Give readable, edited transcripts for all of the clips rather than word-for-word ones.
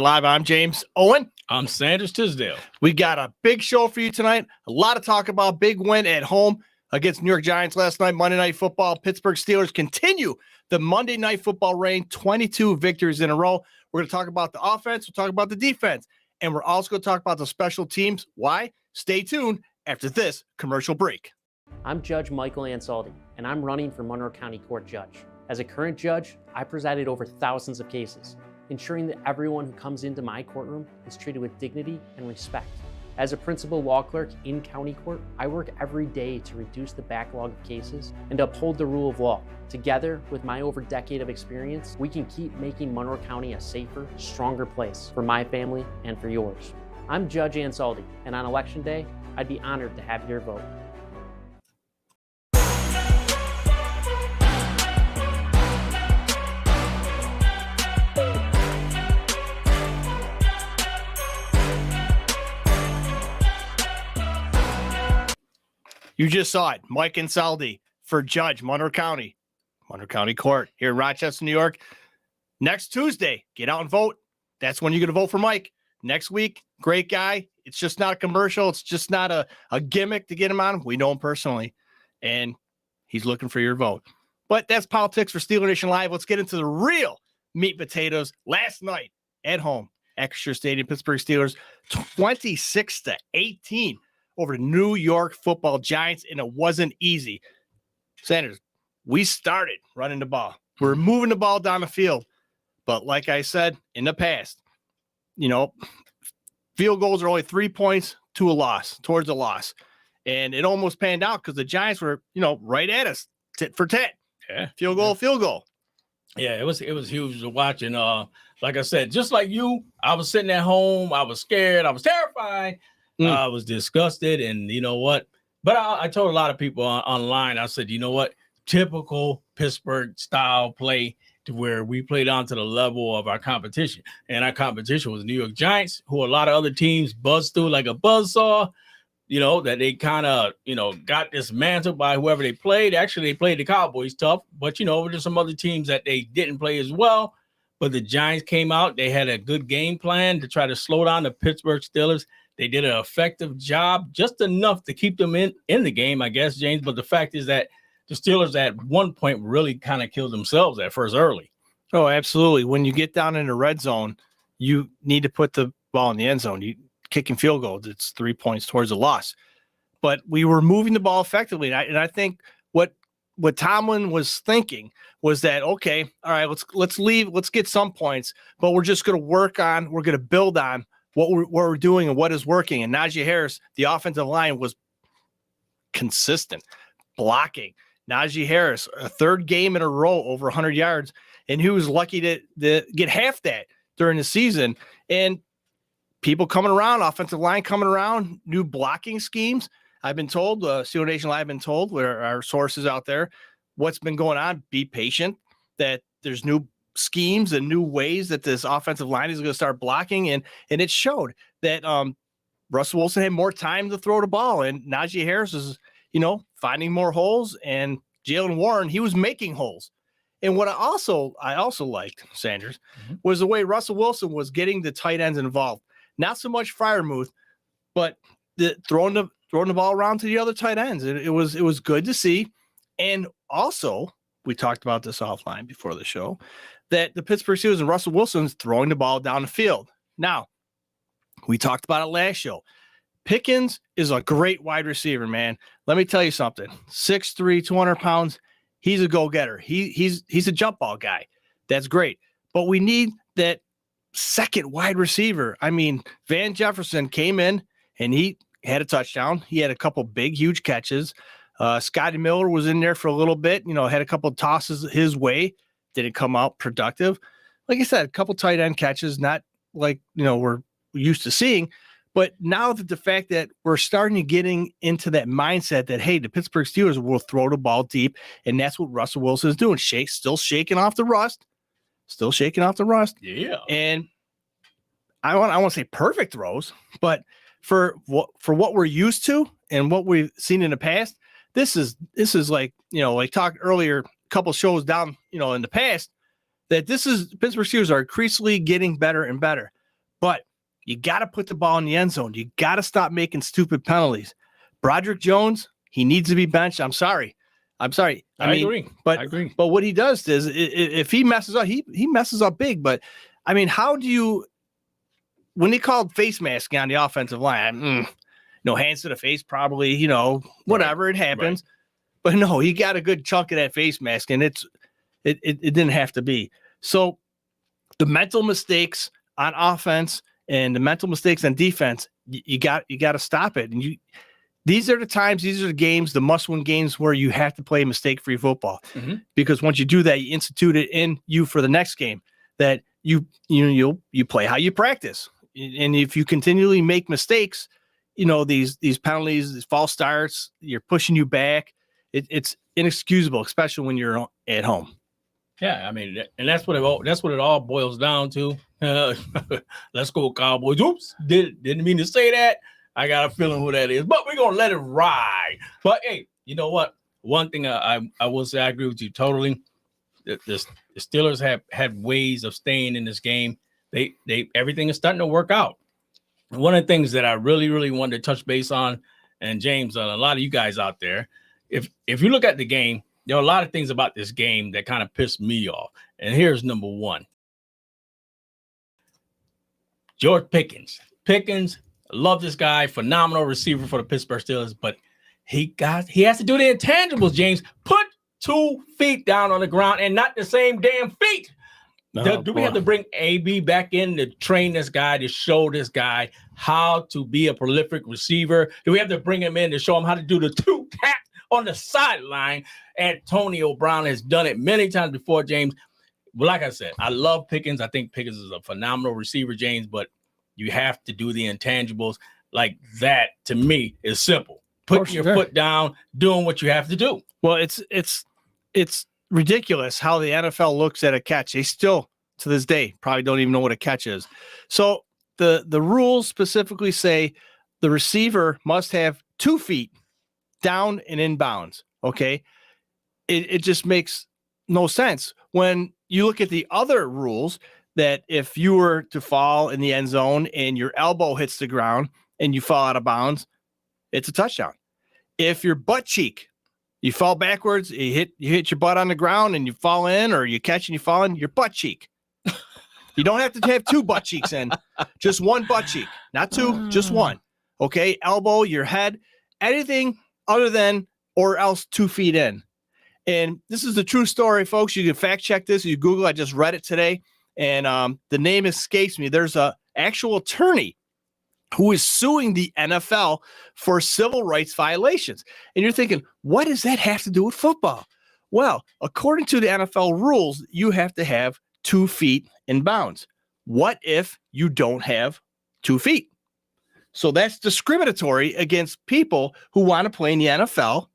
Live. I'm James Owen. I'm Sanders Tisdale. We got a big show for you tonight. A lot of talk about. Big win at home against New York Giants last night. Monday Night Football. Pittsburgh Steelers continue the Monday Night Football reign. 22 victories in a row. We're going to talk about the offense. We'll talk about the defense. And we're also going to talk about the special teams. Why? Stay tuned after this commercial break. I'm Judge Michael Ansaldi, and I'm running for Monroe County Court Judge. As a current judge, I presided over thousands of cases, ensuring that everyone who comes into my courtroom is treated with dignity and respect. As a principal law clerk in county court, I work every day to reduce the backlog of cases and uphold the rule of law. Together, with my over decade of experience, we can keep making Monroe County a safer, stronger place for my family and for yours. I'm Judge Ansaldi, and on Election Day, I'd be honored to have your vote. You just saw it. Mike Ansaldi for Judge Monroe County Court here in Rochester, New York. Next Tuesday, get out and vote. That's when you're going to vote for Mike. Next week, great guy. It's just not a commercial. It's just not a gimmick to get him on. We know him personally, and he's looking for your vote. But that's politics for Steeler Nation Live. Let's get into the real meat and potatoes. Last night at home, Acrisure Stadium, Pittsburgh Steelers, 26-18. Over the New York Football Giants, and it wasn't easy. Sanders, we started running the ball. We're moving the ball down the field. But like I said in the past, field goals are only 3 points towards a loss. And it almost panned out because the Giants were, right at us, tit for tat. Yeah. Field goal. Yeah, it was huge to watch. And like I said, just like you, I was sitting at home. I was scared. I was terrified. I was disgusted, and you know what? But I told a lot of people online, I said, you know what? Typical Pittsburgh style play to where we played on to the level of our competition. And our competition was New York Giants, who a lot of other teams buzzed through like a buzzsaw, that they kind of, got dismantled by whoever they played. Actually, they played the Cowboys tough, but, there's some other teams that they didn't play as well. But the Giants came out. They had a good game plan to try to slow down the Pittsburgh Steelers. They did an effective job, just enough to keep them in the game, I guess, James. But the fact is that the Steelers at one point really kind of killed themselves at first early. Oh, absolutely. When you get down in the red zone, you need to put the ball in the end zone. You kicking field goals, it's 3 points towards a loss. But we were moving the ball effectively. And I think what Tomlin was thinking was that, okay, all right, let's get some points, but we're just going to build on what we're doing and what is working. And Najee Harris, the offensive line, was consistent blocking. Najee Harris, a third game in a row over 100 yards, and he was lucky to get half that during the season. And people coming around, offensive line coming around, new blocking schemes. I've been told, Steeler Nation Live, I've been told, where our sources out there, what's been going on. Be patient, that there's new schemes and new ways that this offensive line is going to start blocking. And it showed that Russell Wilson had more time to throw the ball, and Najee Harris is, finding more holes, and Jalen Warren, he was making holes. And what I also liked, Sanders, was the way Russell Wilson was getting the tight ends involved. Not so much Freiermuth, but throwing the ball around to the other tight ends. It was good to see. And also, we talked about this offline before the show, that the Pittsburgh Steelers and Russell Wilson's throwing the ball down the field. Now, we talked about it last show. Pickens is a great wide receiver, man. Let me tell you something. 6'3", 200 pounds. He's a go-getter. He's a jump ball guy. That's great. But we need that second wide receiver. I mean, Van Jefferson came in, and he had a touchdown. He had a couple big, huge catches. Scotty Miller was in there for a little bit, had a couple of tosses his way. Didn't come out productive. Like I said, a couple tight end catches, not like, we're used to seeing. But now that the fact that we're starting to getting into that mindset that, hey, the Pittsburgh Steelers will throw the ball deep, and that's what Russell Wilson is doing. Still shaking off the rust. Yeah. And I want to say perfect throws, but for what we're used to and what we've seen in the past, this is like, like talked earlier, a couple shows down, in the past, that this is Pittsburgh Steelers are increasingly getting better and better. But you got to put the ball in the end zone. You got to stop making stupid penalties. Broderick Jones, he needs to be benched. I'm sorry. I agree. But I agree. But what he does is if he messes up, he messes up big. But I mean, how do you, when they called face masking on the offensive line, hands to the face, probably, whatever, it happens. Right. But no, he got a good chunk of that face mask, and it didn't have to be. So the mental mistakes on offense and the mental mistakes on defense, you got to stop it. And these are the times, these are the games, the must-win games where you have to play mistake-free football. Mm-hmm. Because once you do that, you institute it in you for the next game, that you play how you practice. And if you continually make mistakes, these penalties, these false starts, you're pushing you back. It's inexcusable, especially when you're at home. Yeah, I mean, and that's what it all boils down to. Let's go, Cowboys. Oops, didn't mean to say that. I got a feeling who that is, but we're gonna let it ride. But hey, you know what? One thing I will say, I agree with you totally. The Steelers have had ways of staying in this game. They everything is starting to work out. And one of the things that I really, really wanted to touch base on, and James, a lot of you guys out there, if you look at the game, there are a lot of things about this game that kind of pissed me off. And here's number one. George Pickens. Love this guy, phenomenal receiver for the Pittsburgh Steelers, but he has to do the intangibles, James. Put 2 feet down on the ground and not the same damn feet. Do we have to bring AB back in to train this guy, to show this guy how to be a prolific receiver? Do we have to bring him in to show him how to do the 2 tap on the sideline? Antonio Brown has done it many times before, James. Well, like I said, I love Pickens. I think Pickens is a phenomenal receiver, James, but you have to do the intangibles. Like that, to me, is simple. Put your foot down, doing what you have to do. Well, it's ridiculous how the NFL looks at a catch. They still, to this day, probably don't even know what a catch is. So the rules specifically say the receiver must have 2 feet down and in bounds. Okay. It just makes no sense. When you look at the other rules, that if you were to fall in the end zone and your elbow hits the ground and you fall out of bounds, it's a touchdown. If your butt cheek, you fall backwards, you hit your butt on the ground and you fall in, or you catch and you fall in, your butt cheek. You don't have to have 2 butt cheeks in, just 1 butt cheek, not 2, just 1. Okay. Elbow, your head, anything other than, or else 2 feet in. And this is the true story, folks. You can fact check this. You Google, I just read it today. And the name escapes me. There's a actual attorney who is suing the NFL for civil rights violations. And you're thinking, what does that have to do with football? Well, according to the NFL rules, you have to have 2 feet in bounds. What if you don't have 2 feet? So that's discriminatory against people who want to play in the NFL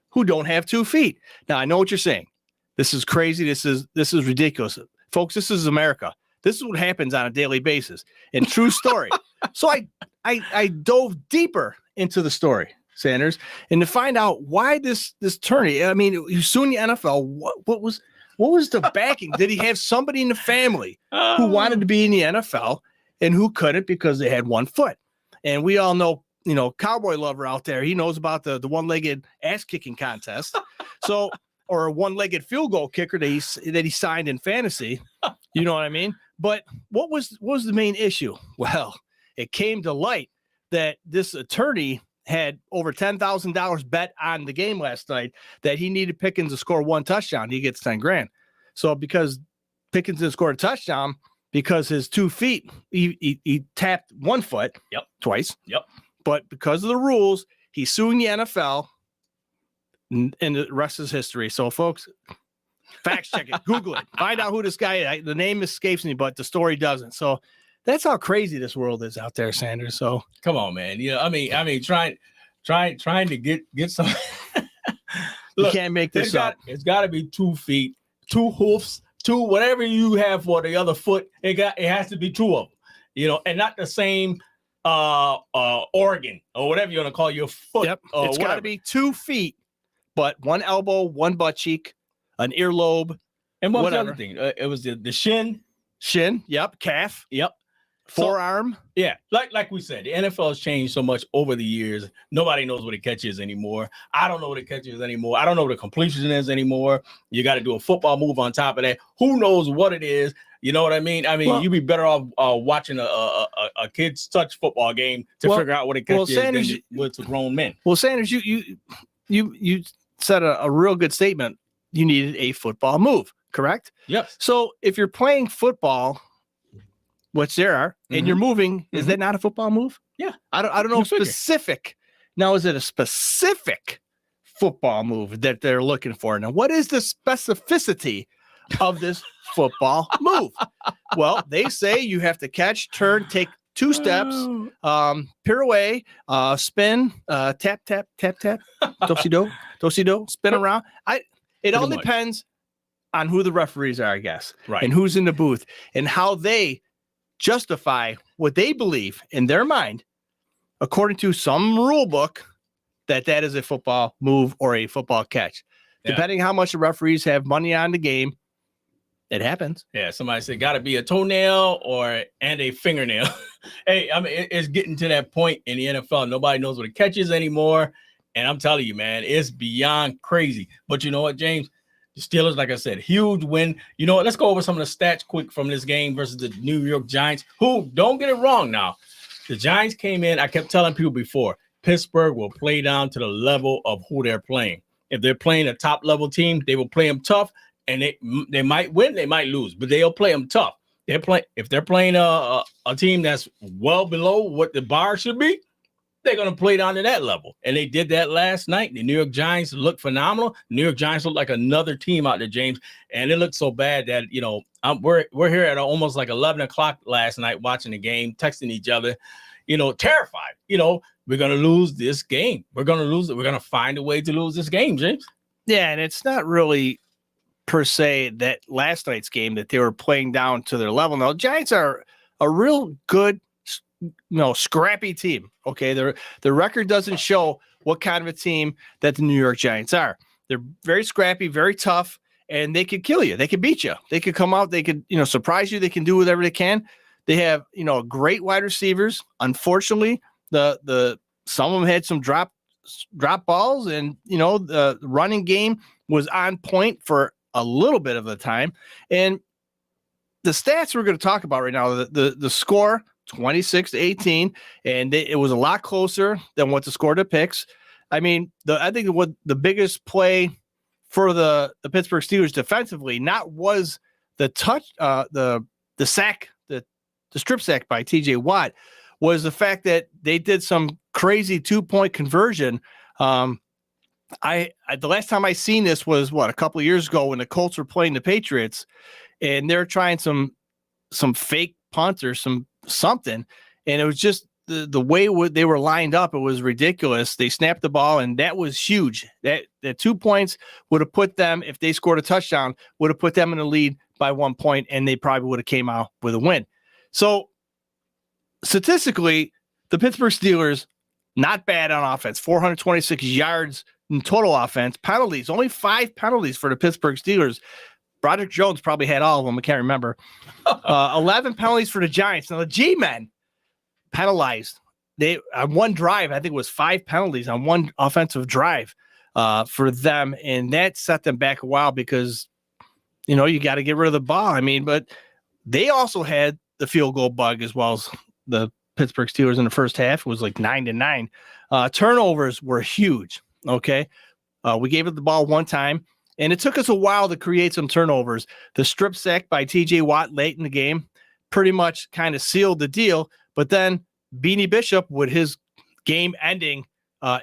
who don't have 2 feet. Now, I know what you're saying. This is crazy. This is ridiculous. Folks, this is America. This is what happens on a daily basis. And true story. So I dove deeper into the story, Sanders, and to find out why this attorney, I mean, he was suing the NFL. What was the backing? Did he have somebody in the family who wanted to be in the NFL and who couldn't because they had 1 foot? And we all know, cowboy lover out there, he knows about the one-legged ass kicking contest. So, or a one-legged field goal kicker that he signed in fantasy. You know what I mean? But what was the main issue? Well, it came to light that this attorney had over $10,000 bet on the game last night that he needed Pickens to score 1 touchdown. He gets $10,000. So because Pickens didn't score a touchdown, because his 2 feet, he tapped 1 foot twice. Yep. But because of the rules, he's suing the NFL. And the rest is history. So, folks, fact check it, Google it, find out who this guy is. The name escapes me, but the story doesn't. So that's how crazy this world is out there, Sanders. So come on, man. I mean, trying to get some. Look, you can't make this up. It's got to be 2 feet, 2 hoofs, 2 whatever you have for the other foot. It has to be 2 of them, and not the same organ or whatever you want to call your foot. Yep, it's got to be 2 feet. But 1 elbow, 1 butt cheek, an earlobe, and what was the other thing? It was the shin. Shin, yep. Calf, yep. forearm. Yeah, like we said, the NFL has changed so much over the years. Nobody knows what a catch is anymore. I don't know what a catch is anymore. I don't know what a completion is anymore. You got to do a football move on top of that. Who knows what it is? You know what I mean? You'd be better off watching a kid's touch football game to figure out what a catch is Sanders, than with grown men. Well, Sanders, you said a real good statement. You needed a football move, correct? Yes. So if you're playing football, which there are, and you're moving, is that not a football move? Yeah. I don't know specific. Now, is it a specific football move that they're looking for? Now, what is the specificity of this football move? Well, they say you have to catch, turn, take 2 steps, pirouette, spin, tap, tap, tap, tap, do-si-do, spin around. It all depends on who the referees are, I guess, right, and who's in the booth and how they justify what they believe in their mind, according to some rule book, that is a football move or a football catch. Yeah. Depending how much the referees have money on the game, it happens. Yeah, somebody said got to be a toenail and a fingernail. Hey, it's getting to that point in the NFL. Nobody knows what a catch is anymore. And I'm telling you, man, it's beyond crazy. But you know what, James? The Steelers, like I said, huge win. You know what? Let's go over some of the stats quick from this game versus the New York Giants, who, don't get it wrong now, the Giants came in. I kept telling people before, Pittsburgh will play down to the level of who they're playing. If they're playing a top-level team, they will play them tough, and they might win, they might lose, but they'll play them tough. If they're playing a team that's well below what the bar should be, they're going to play down to that level. And they did that last night. The New York Giants looked phenomenal. The New York Giants look like another team out there, James. And it looked so bad that, we're here at almost like 11 o'clock last night watching the game, texting each other, terrified. We're going to lose this game. We're going to lose it. We're going to find a way to lose this game, James. Yeah, and it's not really per se that last night's game that they were playing down to their level. Now, the Giants are a real good, scrappy team. Okay, the record doesn't show what kind of a team that the New York Giants are. They're very scrappy, very tough, and they could kill you. They could beat you. They could come out. They could, surprise you. They can do whatever they can. They have, great wide receivers. Unfortunately, the some of them had some drop balls, and the running game was on point for a little bit of the time. And the stats we're going to talk about right now, the score, 26-18, and it was a lot closer than what the score depicts. I mean, I think what the biggest play for the Pittsburgh Steelers defensively was the touch, the sack, the strip sack by TJ Watt, was the fact that they did some crazy 2-point conversion. The last time I seen this was a couple of years ago when the Colts were playing the Patriots, and they're trying some fake punt or something, and it was just the way they were lined up. It was ridiculous. They snapped the ball, and that was huge. That 2 points would have put them, if they scored a touchdown, would have put them in the lead by 1 point, and they probably would have came out with a win. So statistically, the Pittsburgh Steelers, not bad on offense, 426 yards in total offense. Penalties, only 5 penalties for the Pittsburgh Steelers. Broderick Jones probably had all of them. I can't remember. 11 penalties for the Giants. Now, the G-men penalized. They on one drive, I think it was 5 penalties on one offensive drive for them, and that set them back a while because, you got to get rid of the ball. I mean, but they also had the field goal bug as well as the Pittsburgh Steelers in the first half. It was like 9-9. Turnovers were huge, okay? We gave it the ball one time, and it took us a while to create some turnovers. The strip sack by TJ Watt late in the game pretty much kind of sealed the deal, but then Beanie Bishop with his game-ending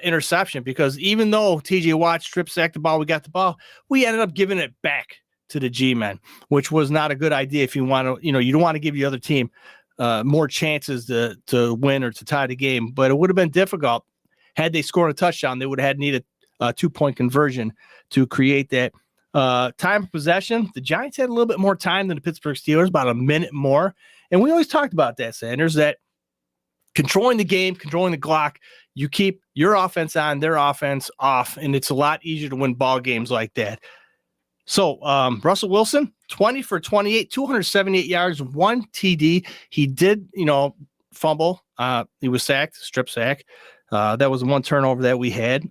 interception, because even though TJ Watt strip sacked the ball, we got the ball, we ended up giving it back to the G-men, which was not a good idea if you want to, you don't want to give the other team more chances to win or to tie the game, but it would have been difficult. Had they scored a touchdown, they would have needed a 2-point conversion to create that. Time of possession, the Giants had a little bit more time than the Pittsburgh Steelers, about a minute more. And we always talked about that, Sanders, that controlling the game, controlling the clock, you keep your offense on, their offense off, and it's a lot easier to win ball games like that. So Russell Wilson, 20 for 28, 278 yards, 1 TD. He did, fumble. He was sacked, strip sack. That was one turnover that we had.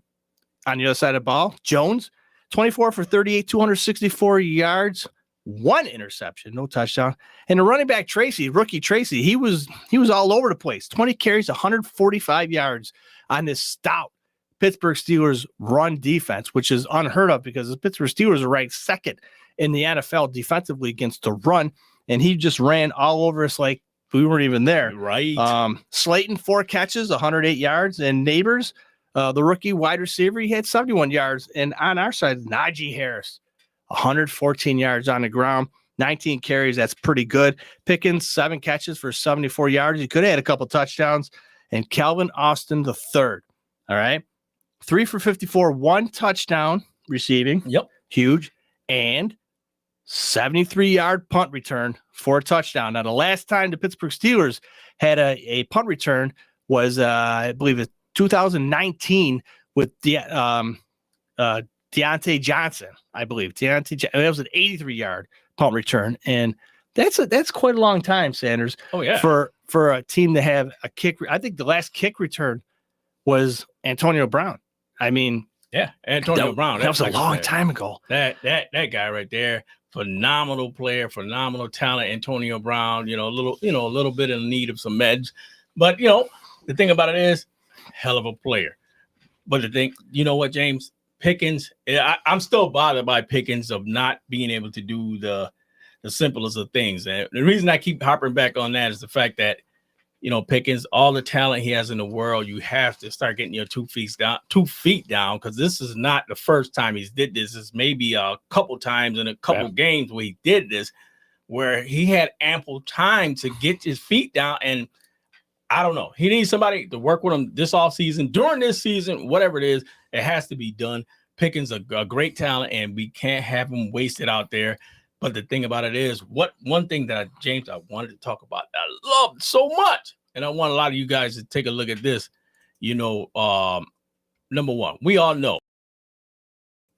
On the other side of the ball, Jones, 24 for 38, 264 yards, 1 interception, no touchdown. And the running back rookie Tracy, he was all over the place. 20 carries, 145 yards on this stout Pittsburgh Steelers run defense, which is unheard of because the Pittsburgh Steelers are ranked second in the NFL defensively against the run. And he just ran all over us like we weren't even there. Right. Slayton, 4 catches, 108 yards. And Neighbors, the rookie wide receiver, he had 71 yards. And on our side, Najee Harris, 114 yards on the ground, 19 carries. That's pretty good. Pickens, 7 catches for 74 yards. He could have had a couple touchdowns. And Calvin Austin, the third. All right. 3 for 54, 1 touchdown receiving. Yep. Huge. And 73-yard punt return for a touchdown. Now, the last time the Pittsburgh Steelers had a punt return was, I believe, it's 2019 with Deontay Johnson, I believe. That was an 83-yard punt return. And that's quite a long time, Sanders. Oh, yeah. For a team to have a kick. I think the last kick return was Antonio Brown. I mean, yeah, Antonio Brown. That was a long time ago. That guy right there, phenomenal player, phenomenal talent. Antonio Brown, a little bit in need of some meds, but the thing about it is, hell of a player. But the thing, you know what, James Pickens, I'm still bothered by Pickens of not being able to do the simplest of things, and the reason I keep harping back on that is the fact that. Pickens, all the talent he has in the world, you have to start getting your 2 feet down, because this is not the first time he's did this. It's maybe a couple times in a couple games where he did this, where he had ample time to get his feet down. And I don't know, he needs somebody to work with him this offseason, during this season, whatever it is, it has to be done. Pickens a great talent, and we can't have him wasted out there. But the thing about it is, one thing that James, I wanted to talk about that I loved so much, and I want a lot of you guys to take a look at this. Number one, we all know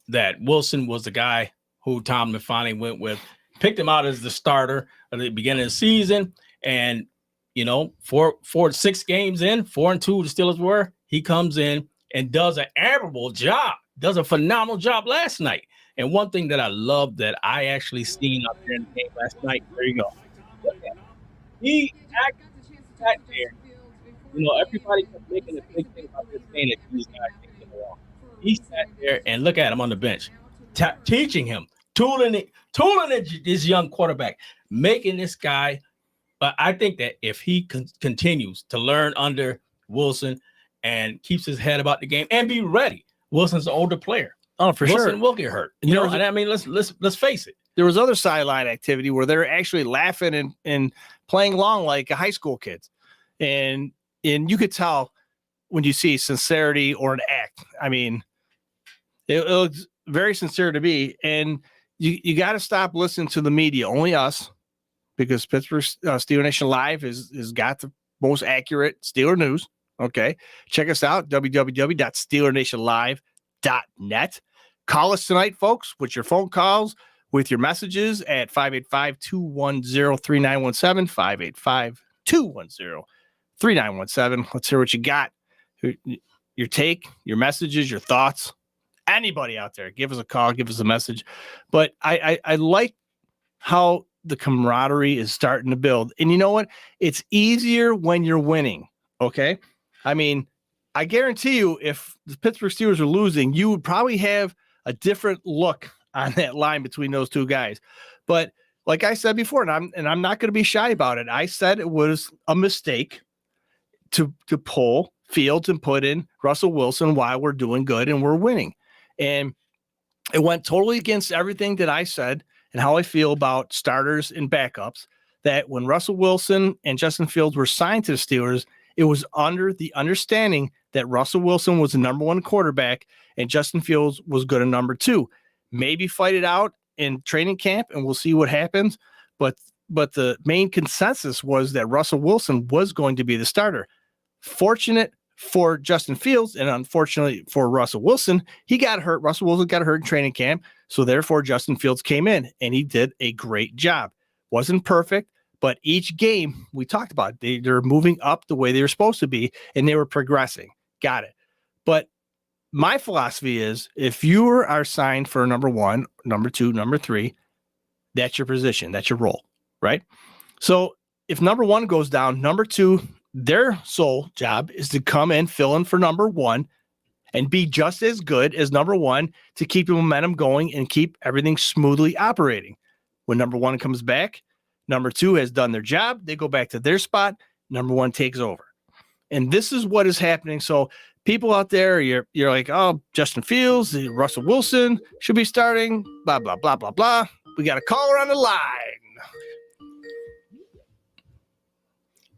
that Wilson was the guy who Tomlin finally went with, picked him out as the starter at the beginning of the season, and 4 to 6 games in, 4-2 the Steelers were. He comes in and does an admirable job, does a phenomenal job last night. And one thing that I love that I actually seen out there in the game last night, there you go. He actually sat there. Everybody kept making a big thing about this game that these guys can't get along. He sat there and look at him on the bench, teaching him, tooling this young quarterback, making this guy. But I think that if he continues to learn under Wilson and keeps his head about the game and be ready, Wilson's an older player. Oh, for Wilson sure. will get hurt. And I mean, let's face it. There was other sideline activity where they're actually laughing and playing along like high school kids. And you could tell when you see sincerity or an act. I mean, it looks very sincere to me. And you got to stop listening to the media, only us, because Pittsburgh Steeler Nation Live has got the most accurate Steeler news. Okay. Check us out, www.steelernationlive.net. Call us tonight, folks, with your phone calls, with your messages at 585-210-3917, 585-210-3917. Let's hear what you got. Your take, your messages, your thoughts. Anybody out there, give us a call, give us a message. But I like how the camaraderie is starting to build. And you know what? It's easier when you're winning, okay? I mean, I guarantee you, if the Pittsburgh Steelers are losing, you would probably have a different look on that line between those two guys. But like I said before, and I'm not going to be shy about it, I said it was a mistake to pull Fields and put in Russell Wilson while we're doing good and we're winning. And it went totally against everything that I said and how I feel about starters and backups, that when Russell Wilson and Justin Fields were signed to the Steelers, it was under the understanding that Russell Wilson was the number 1 quarterback and Justin Fields was good at number 2. Maybe fight it out in training camp and we'll see what happens. But the main consensus was that Russell Wilson was going to be the starter. Fortunate for Justin Fields and unfortunately for Russell Wilson, he got hurt. Russell Wilson got hurt in training camp. So therefore, Justin Fields came in and he did a great job. Wasn't perfect, but each game we talked about, they're moving up the way they were supposed to be, and they were progressing. Got it. But my philosophy is if you are signed for number 1, number 2, number 3, that's your position. That's your role, right? So if number 1 goes down, number 2, their sole job is to come in, fill in for number 1, and be just as good as number 1 to keep the momentum going and keep everything smoothly operating. When number 1 comes back, number 2 has done their job. They go back to their spot. Number 1 takes over. And this is what is happening. So people out there, you're like, oh, Justin Fields, Russell Wilson should be starting, blah, blah, blah, blah, blah. We got a caller on the line.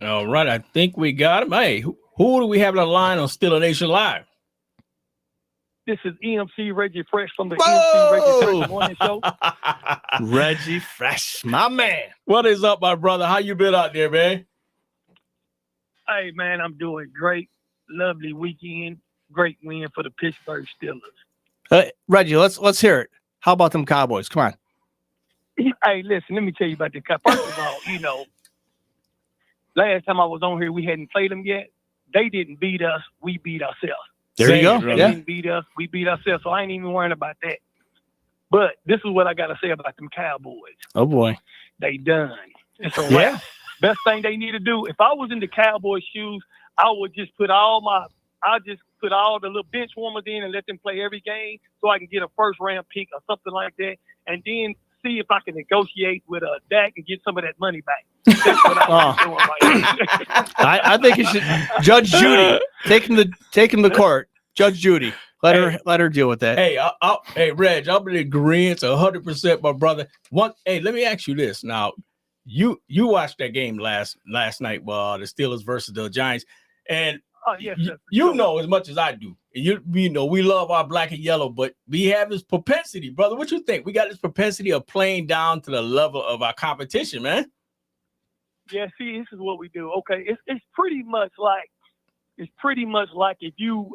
All right, I think we got him. Hey, who do we have on the line on Steeler Nation Live? This is EMC Reggie Fresh from the EMC Reggie Fresh Morning Show. Reggie Fresh, my man. What is up, my brother? How you been out there, man? Hey, man, I'm doing great. Lovely weekend. Great win for the Pittsburgh Steelers. Reggie, let's hear it. How about them Cowboys? Come on. Hey, listen, let me tell you about the Cowboys. First of all, last time I was on here, we hadn't played them yet. They didn't beat us. We beat ourselves. There you go. They didn't beat us. We beat ourselves. So I ain't even worrying about that. But this is what I got to say about them Cowboys. Oh, boy. They done. It's a wrap. Yeah. Best thing they need to do. If I was in the Cowboys' shoes, I would just put all the little bench warmers in and let them play every game so I can get a first-round pick or something like that, and then see if I can negotiate with a Dak and get some of that money back. That's what I'm doing right now. I think you should Judge Judy take him to court. Judge Judy, let her deal with that. Hey, hey, Reg, I'm in agreement 100%, my brother. Hey, let me ask you this now. You watched that game last night, the Steelers versus the Giants, and you know as much as I do. You know we love our black and yellow, but we have this propensity, brother. What you think? We got this propensity of playing down to the level of our competition, man. Yeah, see, this is what we do. Okay, it's pretty much like if you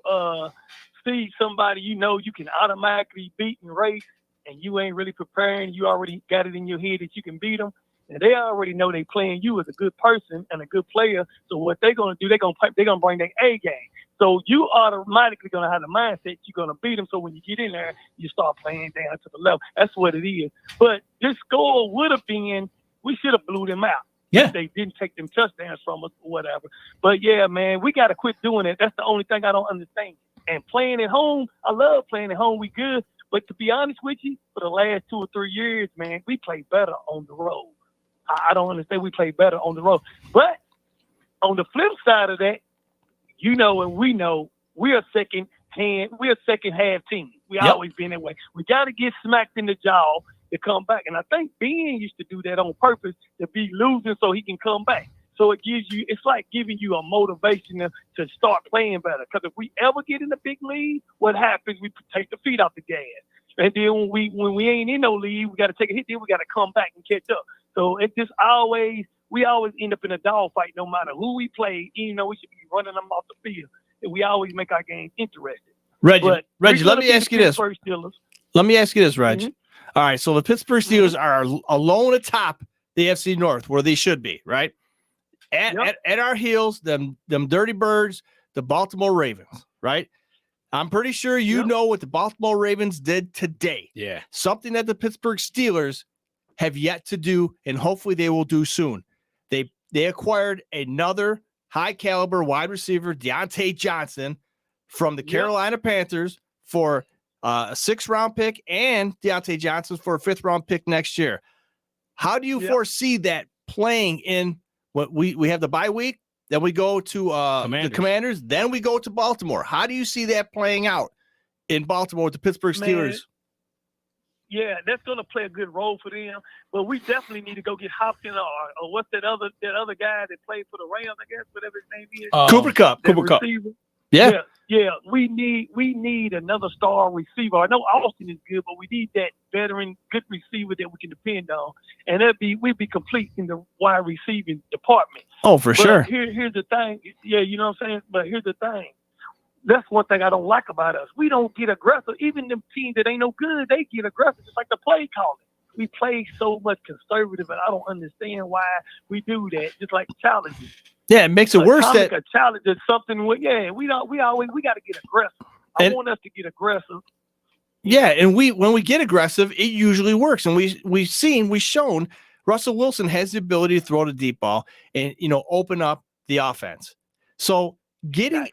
see somebody you can automatically beat in race, and you ain't really preparing. You already got it in your head that you can beat them. And they already know they playing you as a good person and a good player. So what they're gonna do, they're gonna bring their A game. So you automatically gonna have the mindset you're gonna beat them. So when you get in there, you start playing down to the level. That's what it is. But this score would have been, we should have blew them out. Yeah, if they didn't take them touchdowns from us or whatever. But yeah, man, we gotta quit doing it. That's the only thing I don't understand. And playing at home, I love playing at home. We good. But to be honest with you, for the last 2 or 3 years, man, we play better on the road. I don't understand. We play better on the road. But on the flip side of that, and we know we're a second half team. We always been that way. We got to get smacked in the jaw to come back. And I think Ben used to do that on purpose, to be losing so he can come back. So it's like giving you a motivation to start playing better. Because if we ever get in the big league, what happens? We take the feet off the gas. And then when we ain't in no league, we got to take a hit. Then we got to come back and catch up. So it just we always end up in a dogfight no matter who we play, even though we should be running them off the field. And we always make our game interesting. Reggie, let me ask you this. Let me ask you this, Reg. Mm-hmm. All right, so the Pittsburgh Steelers are alone atop the AFC North, where they should be, right? At our heels, them dirty birds, the Baltimore Ravens, right? I'm pretty sure you know what the Baltimore Ravens did today. Yeah. Something that the Pittsburgh Steelers have yet to do, and hopefully they will do soon. They acquired another high-caliber wide receiver, Deontay Johnson, from the Carolina Panthers for a 6th-round pick, and Deontay Johnson for a 5th-round pick next year. How do you foresee that playing in what we have the bye week? Then we go to the Commanders. Then we go to Baltimore. How do you see that playing out in Baltimore with the Pittsburgh Steelers? Yeah, that's going to play a good role for them. But we definitely need to go get Hopkins or what's that other guy that played for the Rams, I guess, whatever his name is. Cooper Kupp. Yeah. Yeah. We need another star receiver. I know Austin is good, but we need that veteran, good receiver that we can depend on. And we'd be complete in the wide receiving department. Oh, for sure. Here's the thing. Yeah, you know what I'm saying? But here's the thing. That's one thing I don't like about us. We don't get aggressive. Even them teams that ain't no good, they get aggressive, just like the play calling. We play so much conservative, and I don't understand why we do that. Just like challenges. Yeah, it makes it worse that a challenge is something. We got to get aggressive. I want us to get aggressive. Yeah, and when we get aggressive, it usually works. And we've shown Russell Wilson has the ability to throw the deep ball and open up the offense. So getting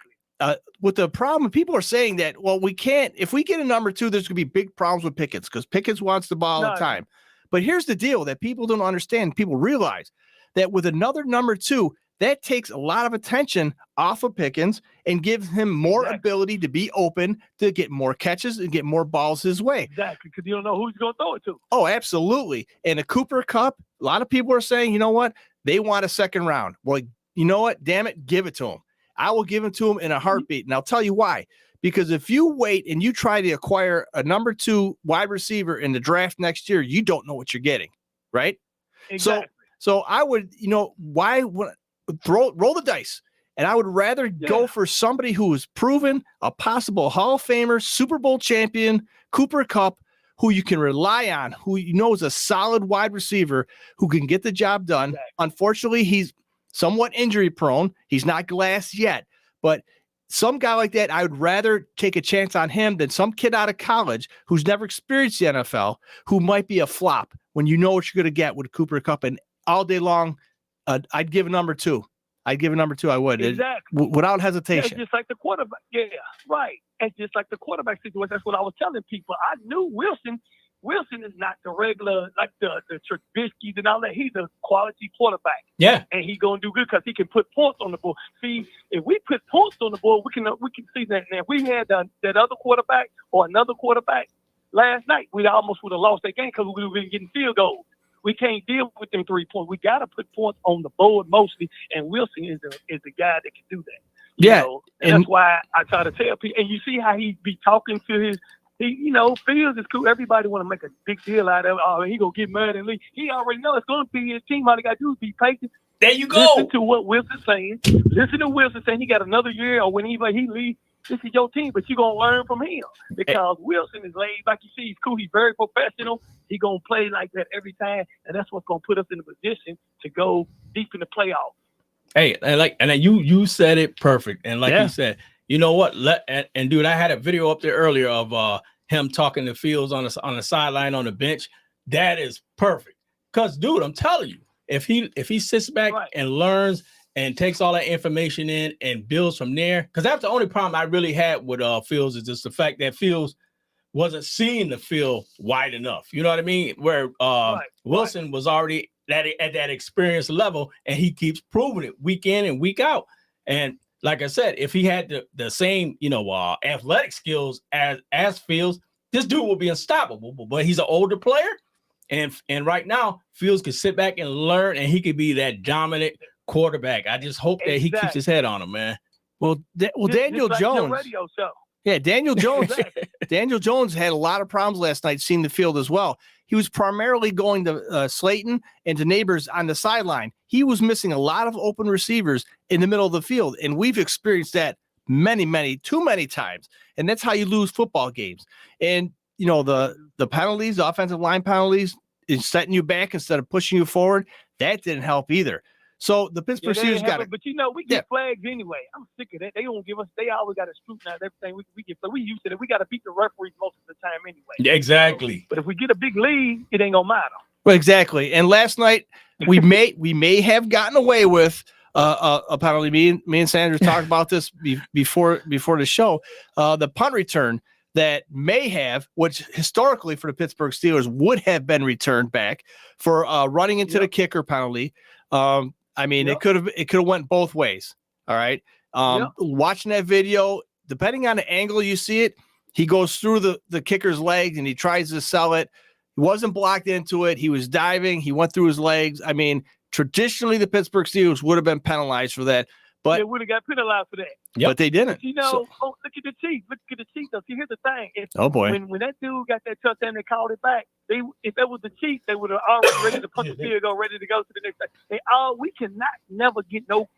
with the problem, people are saying that, well, we can't, if we get a number 2, there's gonna be big problems with Pickens because Pickens wants the ball all the time. But here's the deal that people don't understand. People realize that with another number 2, that takes a lot of attention off of Pickens and gives him more ability to be open, to get more catches and get more balls his way. Exactly, because you don't know who he's going to throw it to. Oh, absolutely. And a Cooper Kupp, a lot of people are saying, you know what? They want a second round. Well, you know what? Damn it, give it to him. I will give it to him in a heartbeat. And I'll tell you why. Because if you wait and you try to acquire a number 2 wide receiver in the draft next year, you don't know what you're getting, right? Exactly. So I would, why would roll the dice, and I would rather go for somebody who is proven, a possible Hall of Famer, Super Bowl champion, Cooper Kupp, who you can rely on, who is a solid wide receiver who can get the job done. Exactly. Unfortunately, he's somewhat injury prone. He's not glass yet, but some guy like that, I would rather take a chance on him than some kid out of college who's never experienced the NFL, who might be a flop when you know what you're going to get with Cooper Kupp. And all day long, I'd give a number 2. I'd give a number 2. I would. Exactly. Without hesitation. Yeah, just like the quarterback. Yeah, right. And just like the quarterback situation, that's what I was telling people. I knew Wilson is not the regular, like the Trubisky's and all that. He's a quality quarterback. Yeah. And he's going to do good because he can put points on the board. See, if we put points on the board, we can see that. Now, if we had that other quarterback or another quarterback last night, we almost would have lost that game because we would have been getting field goals. We can't deal with them 3 points. We got to put points on the board mostly, and Wilson is the guy that can do that. You know? And that's why I try to tell people. And you see how he be talking to his, Fields is cool. Everybody want to make a big deal out of it. Oh, he gonna get mad and leave. He already know it's gonna be his team. All he got to do is be patient. There you go. Listen to what Wilson's saying. Listen to Wilson saying he got another year, or when he leaves. This is your team, but you're going to learn from him because Wilson is laid back. You see, he's cool. He's very professional. He's going to play like that every time, and that's what's going to put us in a position to go deep in the playoffs. Hey, and you said it perfect. And like you said, you know what? And dude, I had a video up there earlier of him talking to Fields on the sideline on the bench. That is perfect. Because, dude, I'm telling you, if he sits back and learns and takes all that information in and builds from there. Because that's the only problem I really had with Fields is just the fact that Fields wasn't seeing the field wide enough. You know what I mean? Where Wilson was already at that experience level, and he keeps proving it week in and week out. And like I said, if he had the same, athletic skills as Fields, this dude will be unstoppable. But he's an older player, and right now Fields can sit back and learn, and he could be that dominant quarterback. I just hope that he keeps his head on him, man. Well, Daniel Jones. Radio show. Yeah, Daniel Jones. Daniel Jones had a lot of problems last night seeing the field as well. He was primarily going to Slayton and to Neighbors on the sideline. He was missing a lot of open receivers in the middle of the field, and we've experienced that too many times. And that's how you lose football games. And the penalties, the offensive line penalties, is setting you back instead of pushing you forward. That didn't help either. So the Pittsburgh Steelers got it. But we get flags anyway. I'm sick of that. They don't give us. They always got to scrutinize everything we get. So we used to that. We got to beat the referees most of the time anyway. Yeah, exactly. But if we get a big lead, it ain't gonna matter. Well, exactly. And last night we may have gotten away with a penalty. Me and Sanders talked about this before the show. The punt return that may have, which historically for the Pittsburgh Steelers would have been returned back for running into the kicker penalty. It could have went both ways. All right. Watching that video, depending on the angle you see it, he goes through the kicker's legs and he tries to sell it. He wasn't blocked into it. He was diving. He went through his legs. I mean, traditionally the Pittsburgh Steelers would have been penalized for that, but they would have got penalized for that. But they didn't. But look at the Chiefs. Look at the Chiefs. See, here's the thing. When that dude got that touchdown, they called it back. If that was the Chiefs, they would have already ready to punch the field goal, ready to go to the next time. We cannot never get no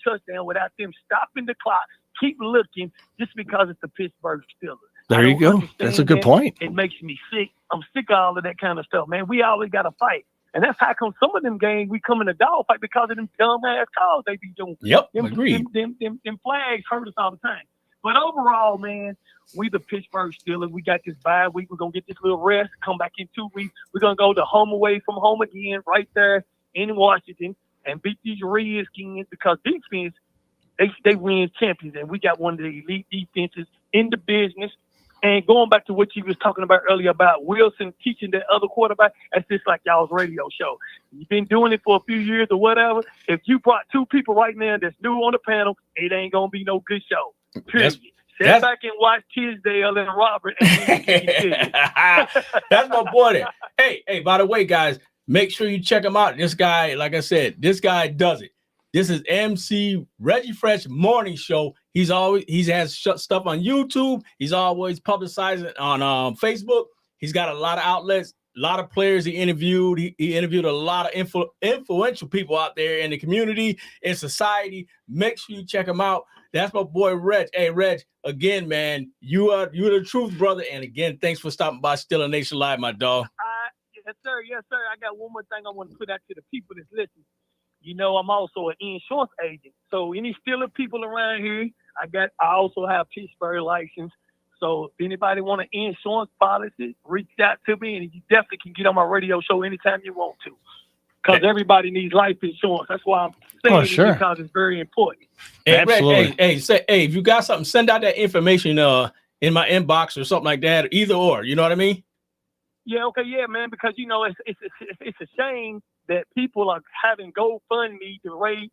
touchdown without them stopping the clock, keep looking just because it's the Pittsburgh Steelers. There you go. That's a good point. It makes me sick. I'm sick of all of that kind of stuff, man. We always got to fight. And that's how come some of them games we come in a dog fight because of them dumb-ass calls they be doing. Yep, them, agreed. Them flags hurt us all the time. But overall, man, we the Pittsburgh Steelers. We got this bye week. We're going to get this little rest, come back in 2 weeks. We're going to go to home away from home again right there in Washington and beat these Redskins because defense, they win champions. And we got one of the elite defenses in the business. And going back to what you was talking about earlier about Wilson teaching the other quarterback, that's just like y'all's radio show. You've been doing it for a few years or whatever. If you brought two people right now that's new on the panel, it ain't going to be no good show. Period. Sit back and watch Tisdale and Robert. And that's my boy there. Hey, by the way, guys, make sure you check him out. This guy, like I said, this guy does it. This is MC Reggie Fresh Morning Show. He has stuff on YouTube. He's always publicizing on Facebook. He's got a lot of outlets, a lot of players he interviewed. He interviewed a lot of influential people out there in the community, in society. Make sure you check him out. That's my boy Reg. Hey, Reg, again, man, you're the truth, brother. And again, thanks for stopping by Still a Nation Live, my dog. Yes, sir. Yes, sir. I got one more thing I want to put out to the people that's listening. You know, I'm also an insurance agent. So any Steeler people around here, I also have Pittsburgh license. So if anybody want an insurance policy, reach out to me, and you definitely can get on my radio show anytime you want to. Because everybody needs life insurance. That's why I'm saying it, because it's very important. Hey, absolutely. Hey, if you got something, send out that information in my inbox or something like that, either or. You know what I mean? Yeah, okay, yeah, man. Because it's a shame that people are having GoFundMe to raise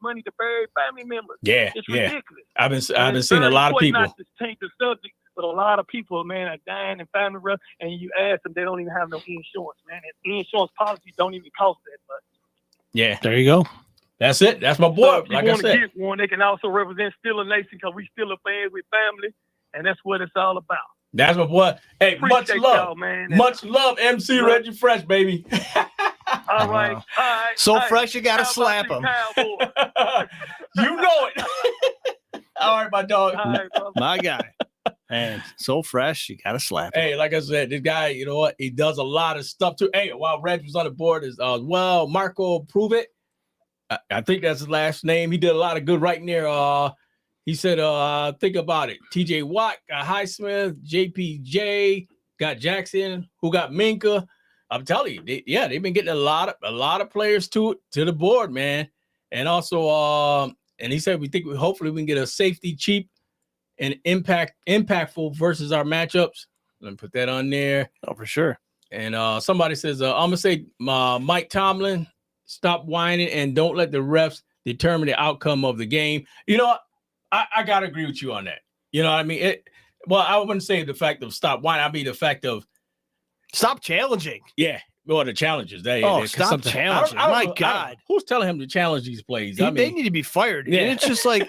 money to bury family members. Yeah, it's ridiculous. I've been seeing a lot of people. Not to change the subject, but a lot of people, man, are dying in family, and you ask them, they don't even have no insurance, man. And insurance policies don't even cost that much. Yeah, there you go. That's it. That's my boy. So if you like want I said, to get one, they can also represent Still a Nation because we still a fans with family, and that's what it's all about. That's my boy. Hey, Appreciate much love, man. Much love, MC Reggie Fresh, baby. All right. All right. So fresh, you gotta slap him. You know it. All right, my dog. Right, my guy. And so fresh, you gotta slap him. Hey, like I said, this guy, you know what? He does a lot of stuff too. Hey, while Reg was on the board as well, Marco Prove It. I think that's his last name. He did a lot of good writing there. He said, think about it. TJ Watt got Highsmith, JPJ, got Jackson, who got Minka. I'm telling you, they've been getting a lot of players to the board, man. And also, and he said hopefully we can get a safety cheap and impactful versus our matchups. Let me put that on there. Oh, for sure. And somebody says, I'm gonna say Mike Tomlin, stop whining and don't let the refs determine the outcome of the game. You know, I gotta agree with you on that. You know what I mean? Well, I wouldn't say the fact of stop whining. I mean the fact of stop challenging. Yeah. Well, the challenges. Stop challenging. My God. Who's telling him to challenge these plays? They need to be fired. Yeah. And it's just like,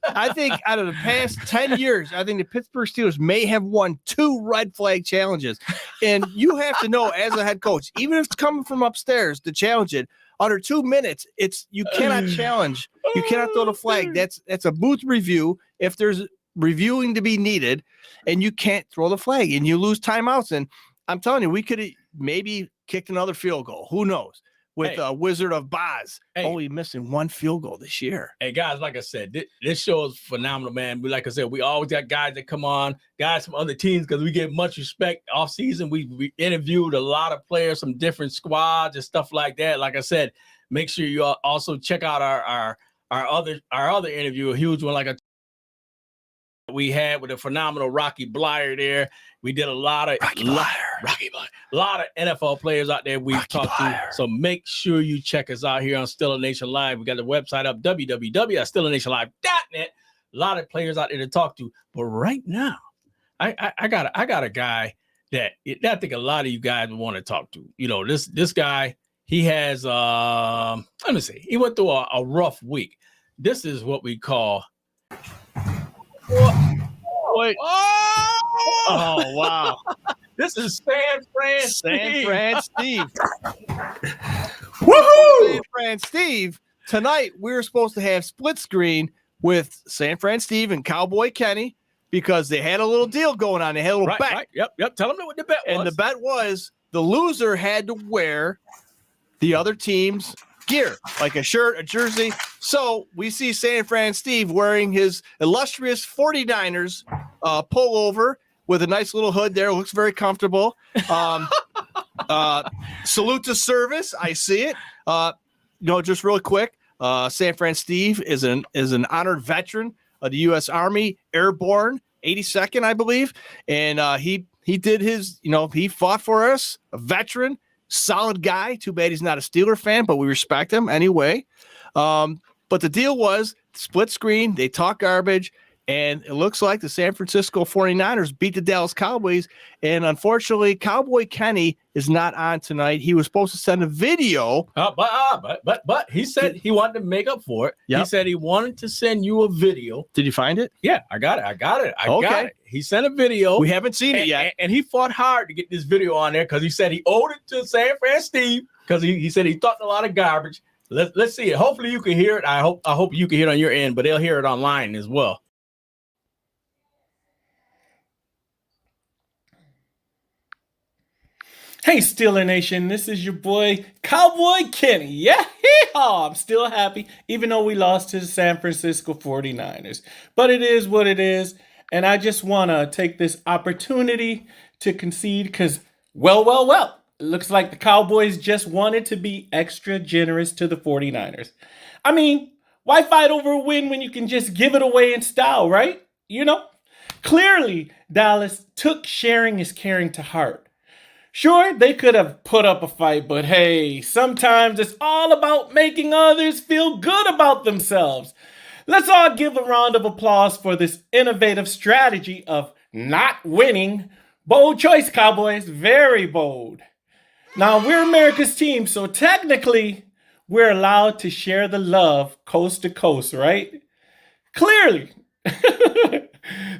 I think out of the past 10 years, I think the Pittsburgh Steelers may have won 2 red flag challenges. And you have to know as a head coach, even if it's coming from upstairs to challenge it, under 2 minutes, you cannot challenge. You cannot throw the flag. That's a booth review. If there's reviewing to be needed, and you can't throw the flag, and you lose timeouts. And I'm telling you, we could have maybe kicked another field goal. Who knows? With Wizard of Boz only missing 1 field goal this year. Hey, guys, like I said, this show is phenomenal, man. Like I said, we always got guys that come on, guys from other teams, because we get much respect off season. We interviewed a lot of players from different squads and stuff like that. Like I said, make sure you also check out our other interview, a huge one like we had with a phenomenal Rocky Blyer there. We did a lot of NFL players out there we've talked to. So make sure you check us out here on Still a Nation Live. We got the website up, www.stillationlive.net. A lot of players out there to talk to. But right now, I got a guy that I think a lot of you guys want to talk to. You know, this guy, he has let me see. He went through a rough week. This is what we call Oh, wow. This is San Fran Steve. Woohoo! San Fran Steve. Tonight, we were supposed to have split screen with San Fran Steve and Cowboy Kenny because they had a little deal going on. They had a little bet. Right. Yep. Tell them what the bet was. And the bet was the loser had to wear the other team's gear, like a shirt, a jersey. So we see San Fran Steve wearing his illustrious 49ers pullover with a nice little hood there. Looks very comfortable. Salute to service. I see it. Just real quick, San Fran Steve is an honored veteran of the U.S. Army, Airborne, 82nd, I believe. And he did his, he fought for us, a veteran, solid guy. Too bad he's not a Steeler fan, but we respect him anyway. But the deal was split screen. They talk garbage. And it looks like the San Francisco 49ers beat the Dallas Cowboys. And unfortunately, Cowboy Kenny is not on tonight. He was supposed to send a video. But he said he wanted to make up for it. Yep. He said he wanted to send you a video. Did you find it? Yeah, I got it. I got it. He sent a video. We haven't seen it yet. And he fought hard to get this video on there because he said he owed it to San Fran Steve because he said he talked a lot of garbage. Let's see it. Hopefully you can hear it. I hope you can hear it on your end, but they'll hear it online as well. Hey, Steeler Nation, this is your boy, Cowboy Kenny. Yeah, I'm still happy, even though we lost to the San Francisco 49ers. But it is what it is, and I just want to take this opportunity to concede because, well, it looks like the Cowboys just wanted to be extra generous to the 49ers. I mean, why fight over a win when you can just give it away in style, right? Clearly, Dallas took sharing is caring to heart. Sure, they could have put up a fight, but hey, sometimes it's all about making others feel good about themselves. Let's all give a round of applause for this innovative strategy of not winning. Bold choice, Cowboys. Very bold. Now, we're America's team, so technically, we're allowed to share the love coast to coast, right? Clearly.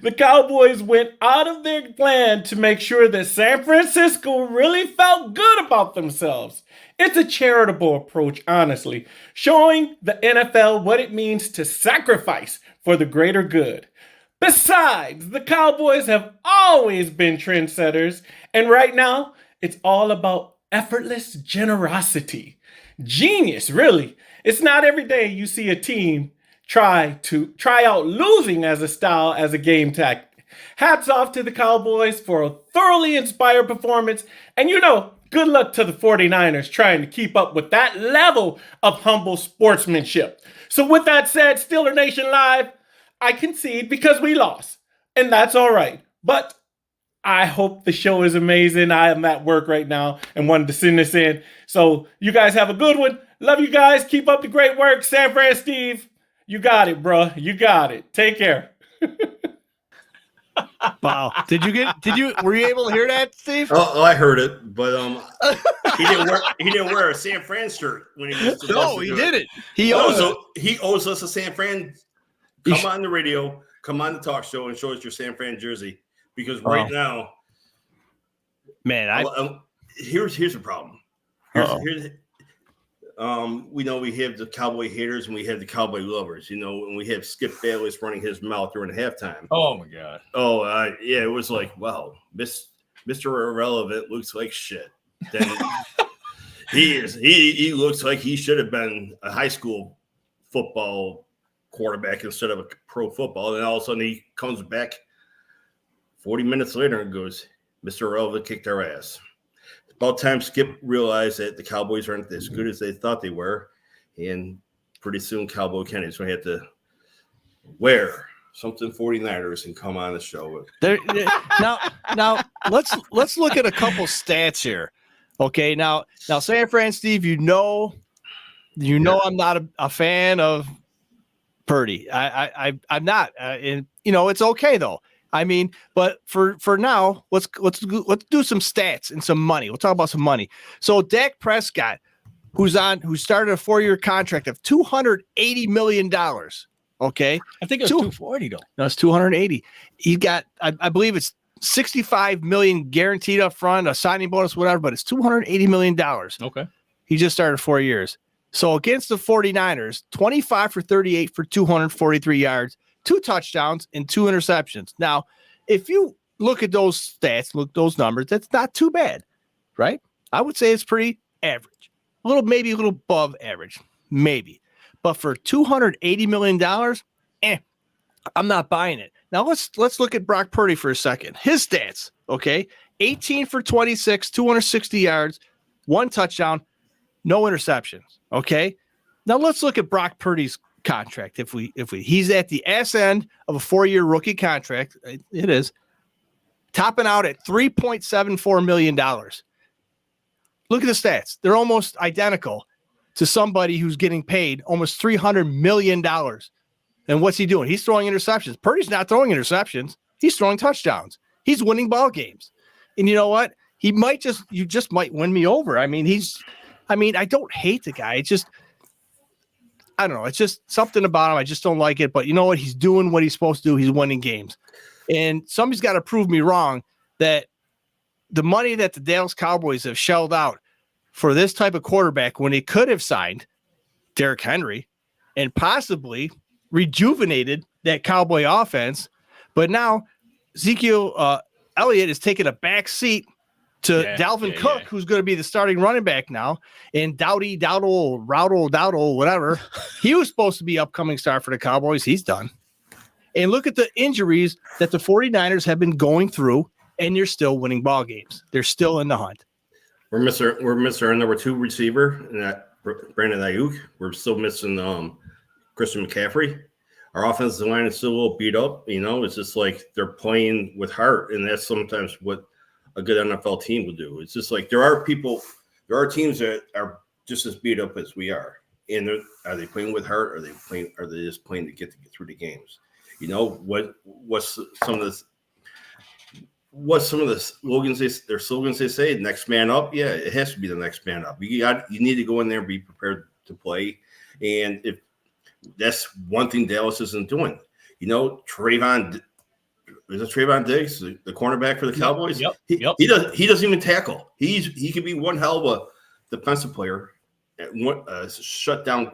The Cowboys went out of their plan to make sure that San Francisco really felt good about themselves. It's a charitable approach, honestly, showing the NFL what it means to sacrifice for the greater good. Besides, the Cowboys have always been trendsetters, and right now, it's all about effortless generosity. Genius, really. It's not every day you see a team try out losing as a style, as a game tactic. Hats off to the Cowboys for a thoroughly inspired performance. And good luck to the 49ers trying to keep up with that level of humble sportsmanship. So with that said, Steeler Nation Live, I concede because we lost. And that's all right. But I hope the show is amazing. I am at work right now and wanted to send this in. So you guys have a good one. Love you guys. Keep up the great work. San Fran Steve. You got it, bro. You got it. Take care. Wow. Were you able to hear that, Steve? Oh, I heard it, but he didn't wear a San Fran shirt when he was No, he didn't. He owes us a San Fran. Come on the radio, come on the talk show and show us your San Fran jersey. Because right now, man, here's the problem. We know we have the Cowboy haters and we have the Cowboy lovers, and we have Skip Bayless running his mouth during halftime. Oh my God. Yeah, it was like, wow, Mr. Irrelevant looks like shit. Then he looks like he should have been a high school football quarterback instead of a pro football. And all of a sudden he comes back 40 minutes later and goes, Mr. Irrelevant kicked our ass. About time Skip realized that the Cowboys aren't as good as they thought they were, and pretty soon Cowboy Kenny's going to have to wear something 49ers and come on the show. Now let's look at a couple stats here. Okay, now San Fran Steve, I'm not a fan of Purdy. I'm not, and it's okay though. I mean, but for now, let's do some stats and some money. We'll talk about some money. So Dak Prescott, who started a 4-year contract of $280 million. Okay, I think it was 240 though. No, it's 280. He got, I believe it's 65 million guaranteed up front, a signing bonus, whatever. But it's $280 million. Okay, he just started 4 years. So against the 49ers, 25 for 38 for 243 yards, 2 touchdowns, and 2 interceptions. Now, if you look at those stats, look those numbers, that's not too bad, right? I would say it's pretty average. Maybe a little above average, maybe. But for $280 million, I'm not buying it. Now let's look at Brock Purdy for a second. His stats, okay? 18 for 26, 260 yards, 1 touchdown, no interceptions. Okay. Now let's look at Brock Purdy's contract. If he's at the ass end of a 4-year rookie contract, it is topping out at $3.74 million. Look at the stats. They're almost identical to somebody who's getting paid almost $300 million. And what's he doing? He's throwing interceptions. Purdy's not throwing interceptions. He's throwing touchdowns. He's winning ball games. And you know what? You just might win me over. I don't hate the guy. I don't know. It's just something about him. I just don't like it. But you know what? He's doing what he's supposed to do. He's winning games. And somebody's got to prove me wrong that the money that the Dallas Cowboys have shelled out for this type of quarterback when he could have signed Derrick Henry and possibly rejuvenated that Cowboy offense. But now Ezekiel Elliott is taking a back seat to Dalvin Cook, who's going to be the starting running back now, and Dowdle, whatever. He was supposed to be upcoming star for the Cowboys. He's done. And look at the injuries that the 49ers have been going through, and you're still winning ball games. They're still in the hunt. We're missing our number 2 receiver, and that Brandon Ayuk. We're still missing Christian McCaffrey. Our offensive line is still a little beat up. It's just like they're playing with heart, and that's sometimes what a good NFL team will do. It's just like there are teams that are just as beat up as we are. And are they playing with heart? Are they just playing to get through the games? What's some of the slogans they say? Next man up. Yeah, it has to be the next man up. You need to go in there and be prepared to play. And if that's one thing Dallas isn't doing, Trayvon Diggs, the cornerback for the Cowboys. Yep. He doesn't even tackle. He could be one hell of a defensive player, shut down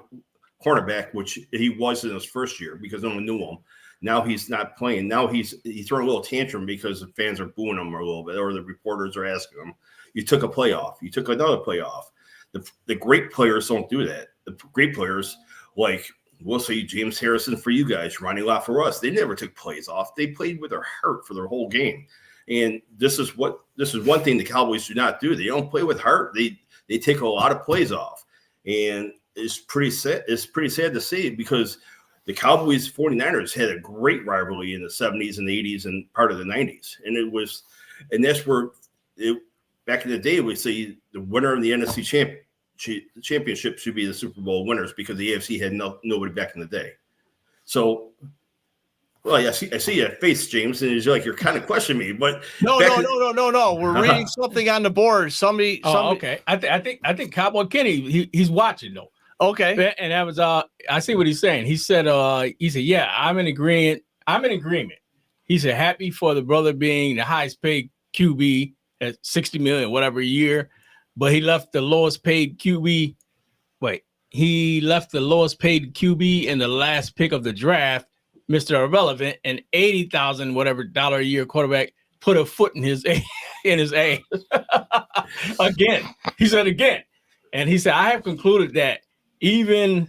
cornerback, which he was in his first year because no one knew him. Now he's not playing. Now he's throwing a little tantrum because the fans are booing him a little bit, or the reporters are asking him. You took a play off. You took another play off. The great players don't do that. The great players, like we'll say James Harrison for you guys, Ronnie Lott for us, they never took plays off. They played with their heart for their whole game. And this is one thing the Cowboys do not do. They don't play with heart. They take a lot of plays off. And it's pretty sad. It's pretty sad to see because the Cowboys 49ers had a great rivalry in the 70s and the 80s and part of the 90s. And that's where back in the day, we say the winner of the NFC championship should be the Super Bowl winners because the AFC had nobody back in the day. So, well, I see your face, James, and it's like you're kind of questioning me, but no. We're reading something on the board. Somebody. Okay. I think Cowboy Kenny, he's watching though. Okay. And that was I see what he's saying. He said, yeah, I'm in agreement. He said, happy for the brother being the highest paid QB at $60 million, whatever a year. But he left the lowest paid QB. He left the lowest paid QB in the last pick of the draft, Mr. Irrelevant, and $80,000 whatever dollar a year quarterback put a foot in his ass. Again. He said again. And he said, I have concluded that even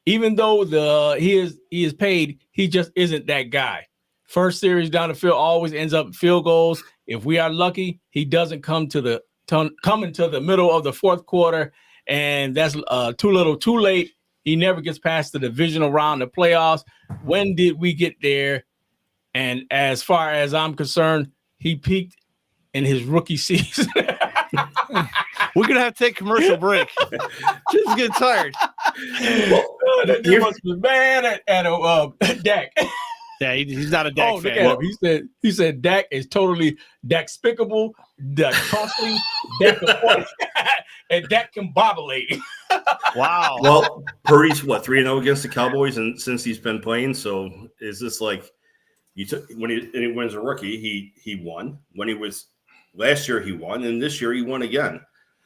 though he is paid, he just isn't that guy. First series down the field always ends up in field goals. If we are lucky, he doesn't come into the middle of the fourth quarter, and that's too little, too late. He never gets past the divisional round of playoffs. When did we get there? And as far as I'm concerned, he peaked in his rookie season. We're gonna have to take a commercial break. Just get tired. That must be mad at Dak. Yeah, he's not a Dak fan. Well, he said Dak is totally Dak-spicable, Dak costly, Dak and Dak combobulating. Wow. Well, Purdy's 3-0 against the Cowboys, and since he's been playing, so is this like when he wins a rookie, he won. When he was last year, he won, and this year he won again.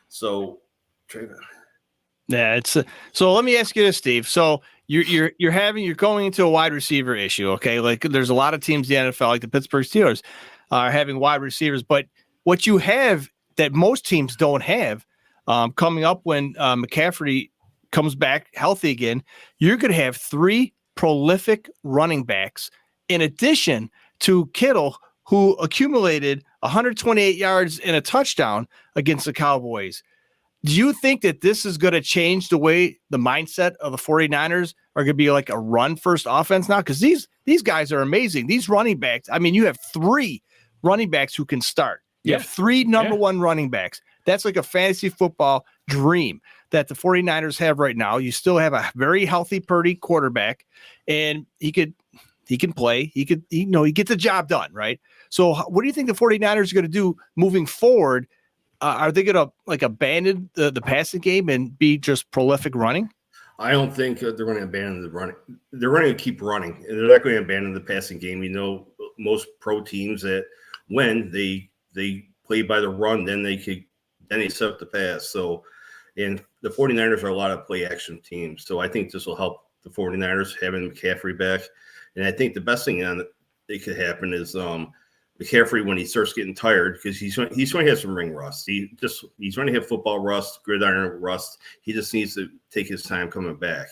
So Yeah, so let me ask you this, Steve. So you're going into a wide receiver issue, okay? Like there's a lot of teams in the NFL, like the Pittsburgh Steelers, are having wide receivers, but what you have that most teams don't have coming up when McCaffrey comes back healthy again, you're going to have 3 prolific running backs in addition to Kittle, who accumulated 128 yards and a touchdown against the Cowboys. Do you think that this is going to change the way the mindset of the 49ers are going to be like a run-first offense now? Because these guys are amazing. These running backs, I mean, you have 3 running backs who can start. You have 3 number 1 running backs. That's like a fantasy football dream that the 49ers have right now. You still have a very healthy Purdy quarterback, and he can play. He gets the job done, right? So what do you think the 49ers are going to do moving forward? Are they going to like abandon the passing game and be just prolific running? I don't think they're going to abandon the running. They're going to keep running, and they're not going to abandon the passing game. You know, most pro teams that when they play by the run, then they set up the pass. So, and the 49ers are a lot of play action teams. So I think this will help the 49ers having McCaffrey back. And I think the best thing that could happen is McCaffrey, when he starts getting tired, because he's going to have some ring rust. He's going to have football rust, gridiron rust. He just needs to take his time coming back.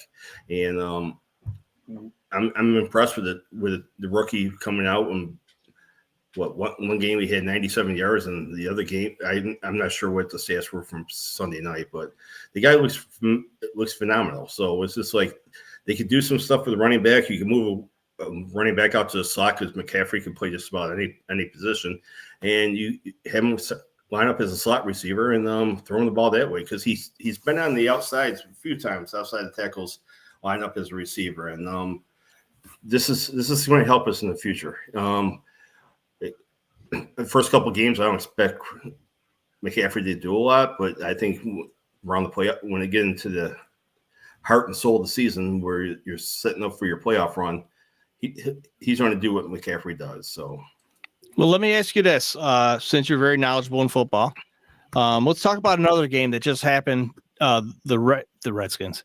And I'm impressed with the rookie coming out. And one game he had 97 yards, and the other game I'm not sure what the stats were from Sunday night, but the guy looks phenomenal. So it's just like they could do some stuff with the running back. You can move running back out to the slot because McCaffrey can play just about any position, and you have him line up as a slot receiver and throw him the ball that way because he's been on the outsides a few times, outside the tackles, line up as a receiver, and this is going to help us in the future. The first couple of games, I don't expect McCaffrey to do a lot, but I think around the play when they get into the heart and soul of the season, where you're setting up for your playoff run, he's going to do what McCaffrey does. So, well, let me ask you this: since you're very knowledgeable in football, let's talk about another game that just happened. The Redskins,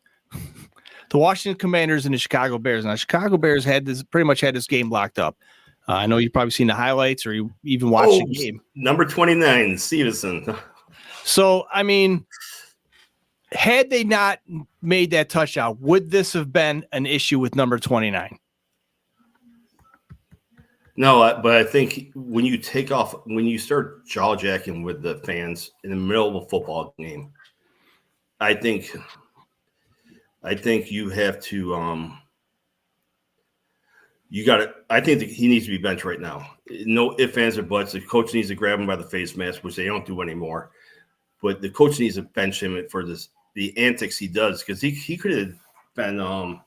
the Washington Commanders, and the Chicago Bears. Now, Chicago Bears pretty much had this game locked up. I know you've probably seen the highlights or you even watched the game. Number 29, Stevenson. So, I mean, had they not made that touchdown, would this have been an issue with number 29? No, but I think when you start jaw-jacking with the fans in the middle of a football game, I think you have to I think that he needs to be benched right now. No ifs, ands, or buts. The coach needs to grab him by the face mask, which they don't do anymore. But the coach needs to bench him for the antics he does, because he could have been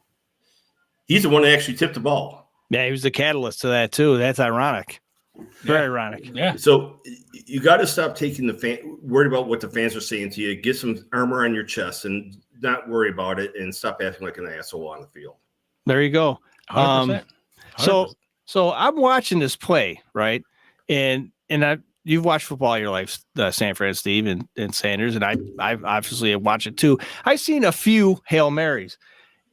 he's the one that actually tipped the ball. Yeah, he was the catalyst to that too. That's ironic. Very ironic. Yeah. So you got to stop taking worried about what the fans are saying to you. Get some armor on your chest and not worry about it, and stop acting like an asshole on the field. There you go. 100%. So I'm watching this play, right? And you've watched football all your life, San Fran, Steve, and Sanders, and I obviously have watched it too. I've seen a few Hail Marys,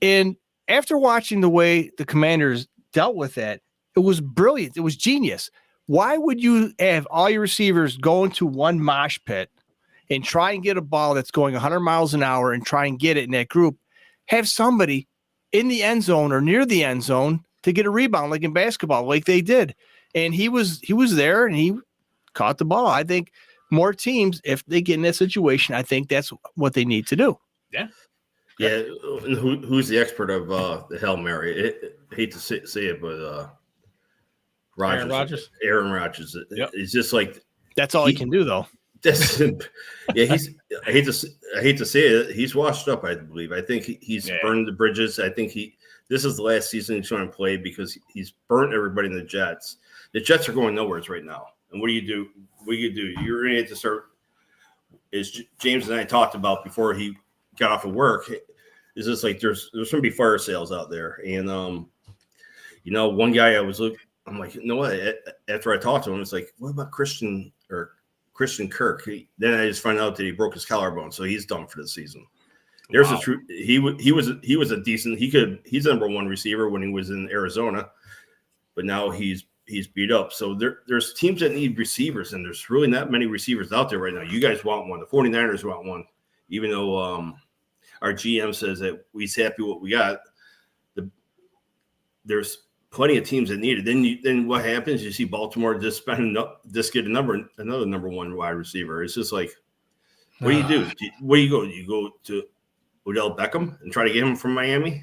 and after watching the way the Commanders dealt with that, it was brilliant. It was genius. Why would you have all your receivers go into one mosh pit and try and get a ball that's going 100 miles an hour and try and get it in that group? Have somebody in the end zone or near the end zone to get a rebound, like in basketball, like they did. And he was there and he caught the ball. I think more teams, if they get in that situation, I think that's what they need to do. Yeah. Yeah. Who's the expert of the Hail Mary? I hate to say it, but Aaron Rodgers. Yep. It's just like that's all he can do, though. Yeah, I hate to say it. He's washed up, I believe. I think he's burned the bridges. I think this is the last season he's going to play because he's burnt everybody in the Jets. The Jets are going nowhere right now. And what do you do? You're going to have to start, as James and I talked about before he got off of work, is just like there's going to be fire sales out there. And, one guy I'm like, you know what? After I talked to him, it's like, what about Christian Kirk? Then I just find out that he broke his collarbone, so he's done for the season. There's a true. He was a decent. He's a number 1 receiver when he was in Arizona, but now he's beat up. So there's teams that need receivers, and there's really not many receivers out there right now. You guys want one. The 49ers want one, even though our GM says that he's happy with what we got. There's plenty of teams that need it. Then what happens? You see Baltimore just get another number 1 wide receiver. It's just like, what do you do? Where do you go? You go to Odell Beckham and try to get him from Miami,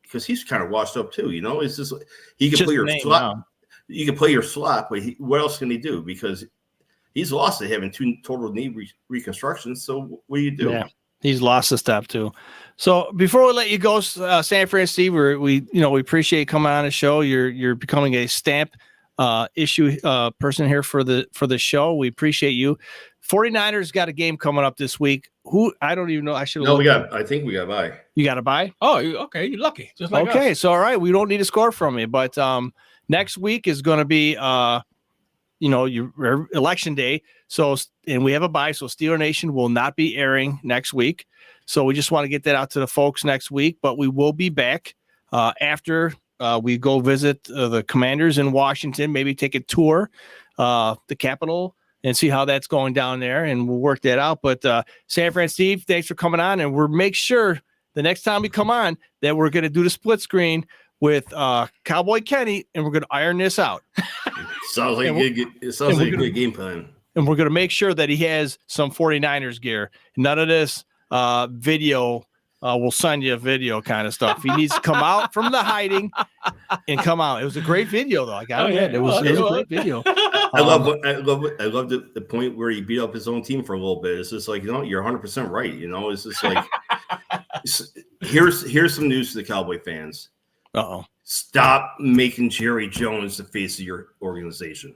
because he's kind of washed up too. It's just he can play your slot. Now. You can play your slot, but what else can he do? Because he's lost to having 2 total knee reconstructions. So what do you do? Yeah, he's lost a step too. So before we let you go, San Fran Steve, we appreciate you coming on the show. You're becoming a stamp issue person here for the show. We appreciate you. 49ers got a game coming up this week. Who I don't even know. I should. No, I think we got to buy. You got to buy. Oh, okay. You're lucky. Just like okay. us. So all right, we don't need a score from you, but next week is going to be your election day. So and we have a bye. So Steeler Nation will not be airing next week. So we just want to get that out to the folks next week. But we will be back after we go visit the Commanders in Washington. Maybe take a tour the Capitol. And see how that's going down there, and we'll work that out. But San Fran Steve, thanks for coming on, and we'll make sure the next time we come on that we're going to do the split screen with Cowboy Kenny, and we're going to iron this out. Sounds like a good game plan. And we're going to make sure that he has some 49ers gear. None of this video. We'll send you a video kind of stuff. He needs to come out from the hiding and come out. It was a great video, though. I got to admit, it was a great video. I love the point where he beat up his own team for a little bit. It's just like, you're 100% right. It's just like, here's some news to the Cowboy fans. Uh-oh. Stop making Jerry Jones the face of your organization.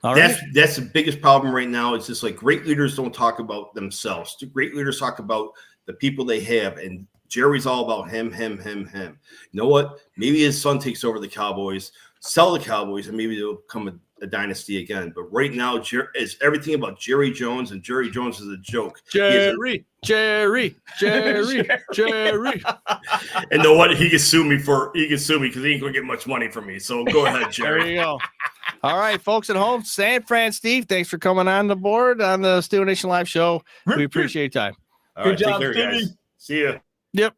All right. That's the biggest problem right now. It's just like great leaders don't talk about themselves. Great leaders talk about the people they have, and Jerry's all about him. You know what? Maybe his son takes over the Cowboys, sell the Cowboys, and maybe they'll become a dynasty again. But right now, it's everything about Jerry Jones, and Jerry Jones is a joke. Jerry. And know what? He can sue me because he ain't gonna get much money from me. So go ahead, Jerry. There you go. All right, folks at home, San Fran Steve, thanks for coming on the board on the Steeler Nation Live show. We appreciate your time. All right, take care, guys. See ya. Yep.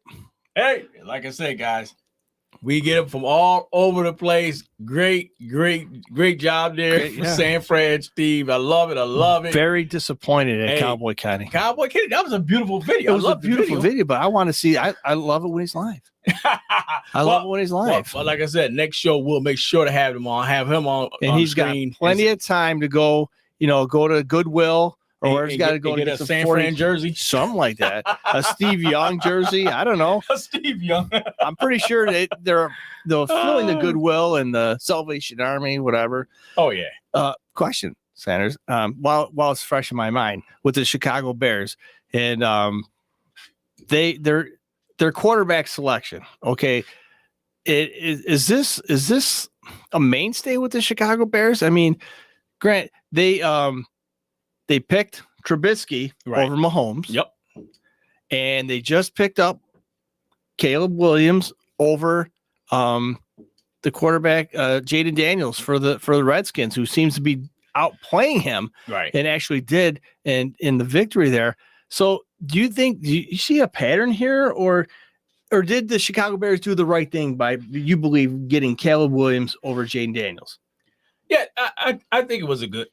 Hey, like I said, guys, we get them from all over the place. Great job there for San Fran Steve. I love it. Very disappointed at Cowboy Kenny. Cowboy Kenny, that was a beautiful video. It was a beautiful video, but I want to see. I love it when he's live. I love it when he's live. Well, like I said, next show we'll make sure to have him on. And he's screen. Got plenty of time to go to Goodwill. Or he's got to go get a San Fran jersey, something like that. A Steve Young jersey. I don't know. A Steve Young. I'm pretty sure they're filling the Goodwill and the Salvation Army, whatever. Oh yeah. Question, Sanders. While it's fresh in my mind, with the Chicago Bears and their quarterback selection. Okay, is this a mainstay with the Chicago Bears? I mean, Grant, they picked Trubisky over Mahomes. Yep. And they just picked up Caleb Williams over the quarterback Jaden Daniels for the Redskins, who seems to be outplaying him. Right. And actually did in the victory there. So do you see a pattern here, or did the Chicago Bears do the right thing by, you believe, getting Caleb Williams over Jaden Daniels? Yeah, I think it was a good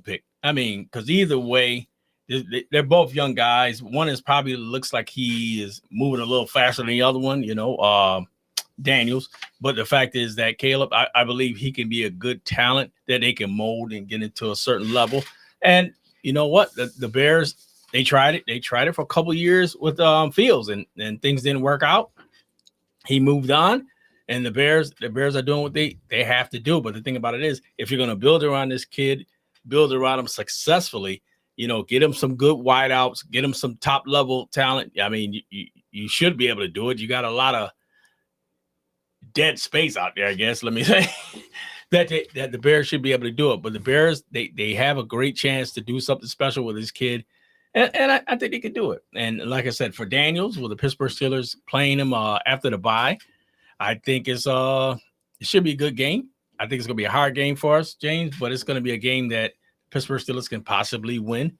pick. I mean, because either way, they're both young guys. One is probably looks like he is moving a little faster than the other one, Daniels. But the fact is that Caleb, I believe he can be a good talent that they can mold and get into a certain level. And you know what? The Bears, they tried it. They tried it for a couple of years with Fields, and things didn't work out. He moved on. And the Bears are doing what they have to do. But the thing about it is, if you're going to build around this kid, build around him successfully, get him some good wideouts, get him some top level talent. I mean, you should be able to do it. You got a lot of dead space out there, I guess. Let me say that the Bears should be able to do it. But the Bears, they have a great chance to do something special with this kid. And I think they could do it. And like I said, for Daniels, with the Pittsburgh Steelers playing him after the bye, I think it should be a good game. I think it's going to be a hard game for us, James, but it's going to be a game that Pittsburgh Steelers can possibly win.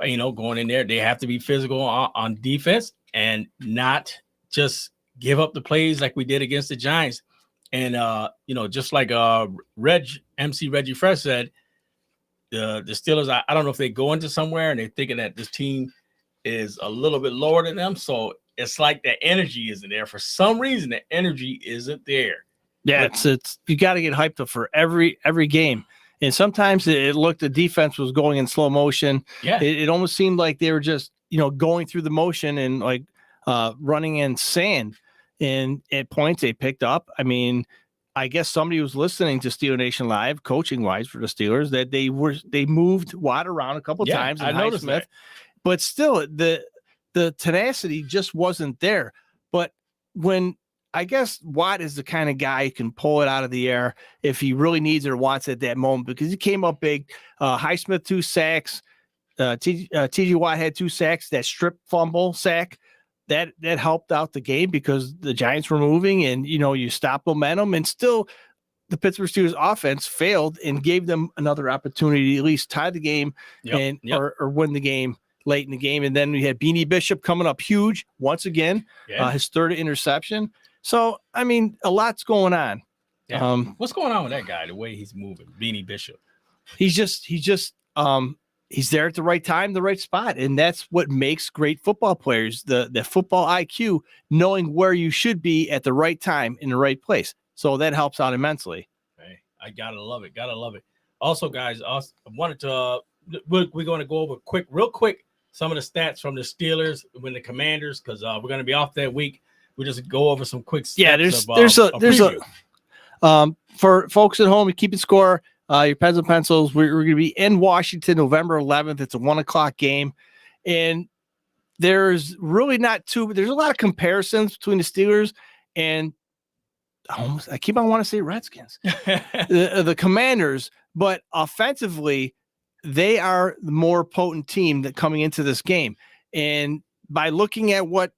You know, going in there, they have to be physical on defense and not just give up the plays like we did against the Giants. And, just like Reggie Fresh said, the Steelers, I don't know if they go into somewhere and they're thinking that this team is a little bit lower than them. So it's like the energy isn't there. For some reason, the energy isn't there. Yeah, it's you got to get hyped up for every game. And sometimes it looked the defense was going in slow motion. Yeah. It almost seemed like they were just, going through the motion and like running in sand. And at points they picked up. I mean, I guess somebody was listening to Steeler Nation Live, coaching wise for the Steelers, that they moved Watt around a couple times. I noticed that. But still, the tenacity just wasn't there. But when I guess Watt is the kind of guy who can pull it out of the air if he really needs it or wants it at that moment, because he came up big. Highsmith 2 sacks. TJ Watt had 2 sacks. That strip fumble sack that helped out the game because the Giants were moving and you stop momentum, and still the Pittsburgh Steelers offense failed and gave them another opportunity to at least tie the game or win the game late in the game. And then we had Beanie Bishop coming up huge once again, his 3rd interception. So, I mean, a lot's going on. Yeah. What's going on with that guy, the way he's moving, Beanie Bishop? He's there at the right time, the right spot. And that's what makes great football players, the football IQ, knowing where you should be at the right time in the right place. So that helps out immensely. Hey, I gotta love it. Also, guys, I wanted to, we're going to go over real quick, some of the stats from the Steelers when the Commanders, because we're going to be off that week. We just go over some quick stats. Yeah, there's a for folks at home, keeping score, your pens and pencils. We're going to be in Washington November 11th. It's a 1:00 game, and there's really not there's a lot of comparisons between the Steelers and I keep on wanting to say Redskins, the Commanders, but offensively they are the more potent team that coming into this game. And by looking at what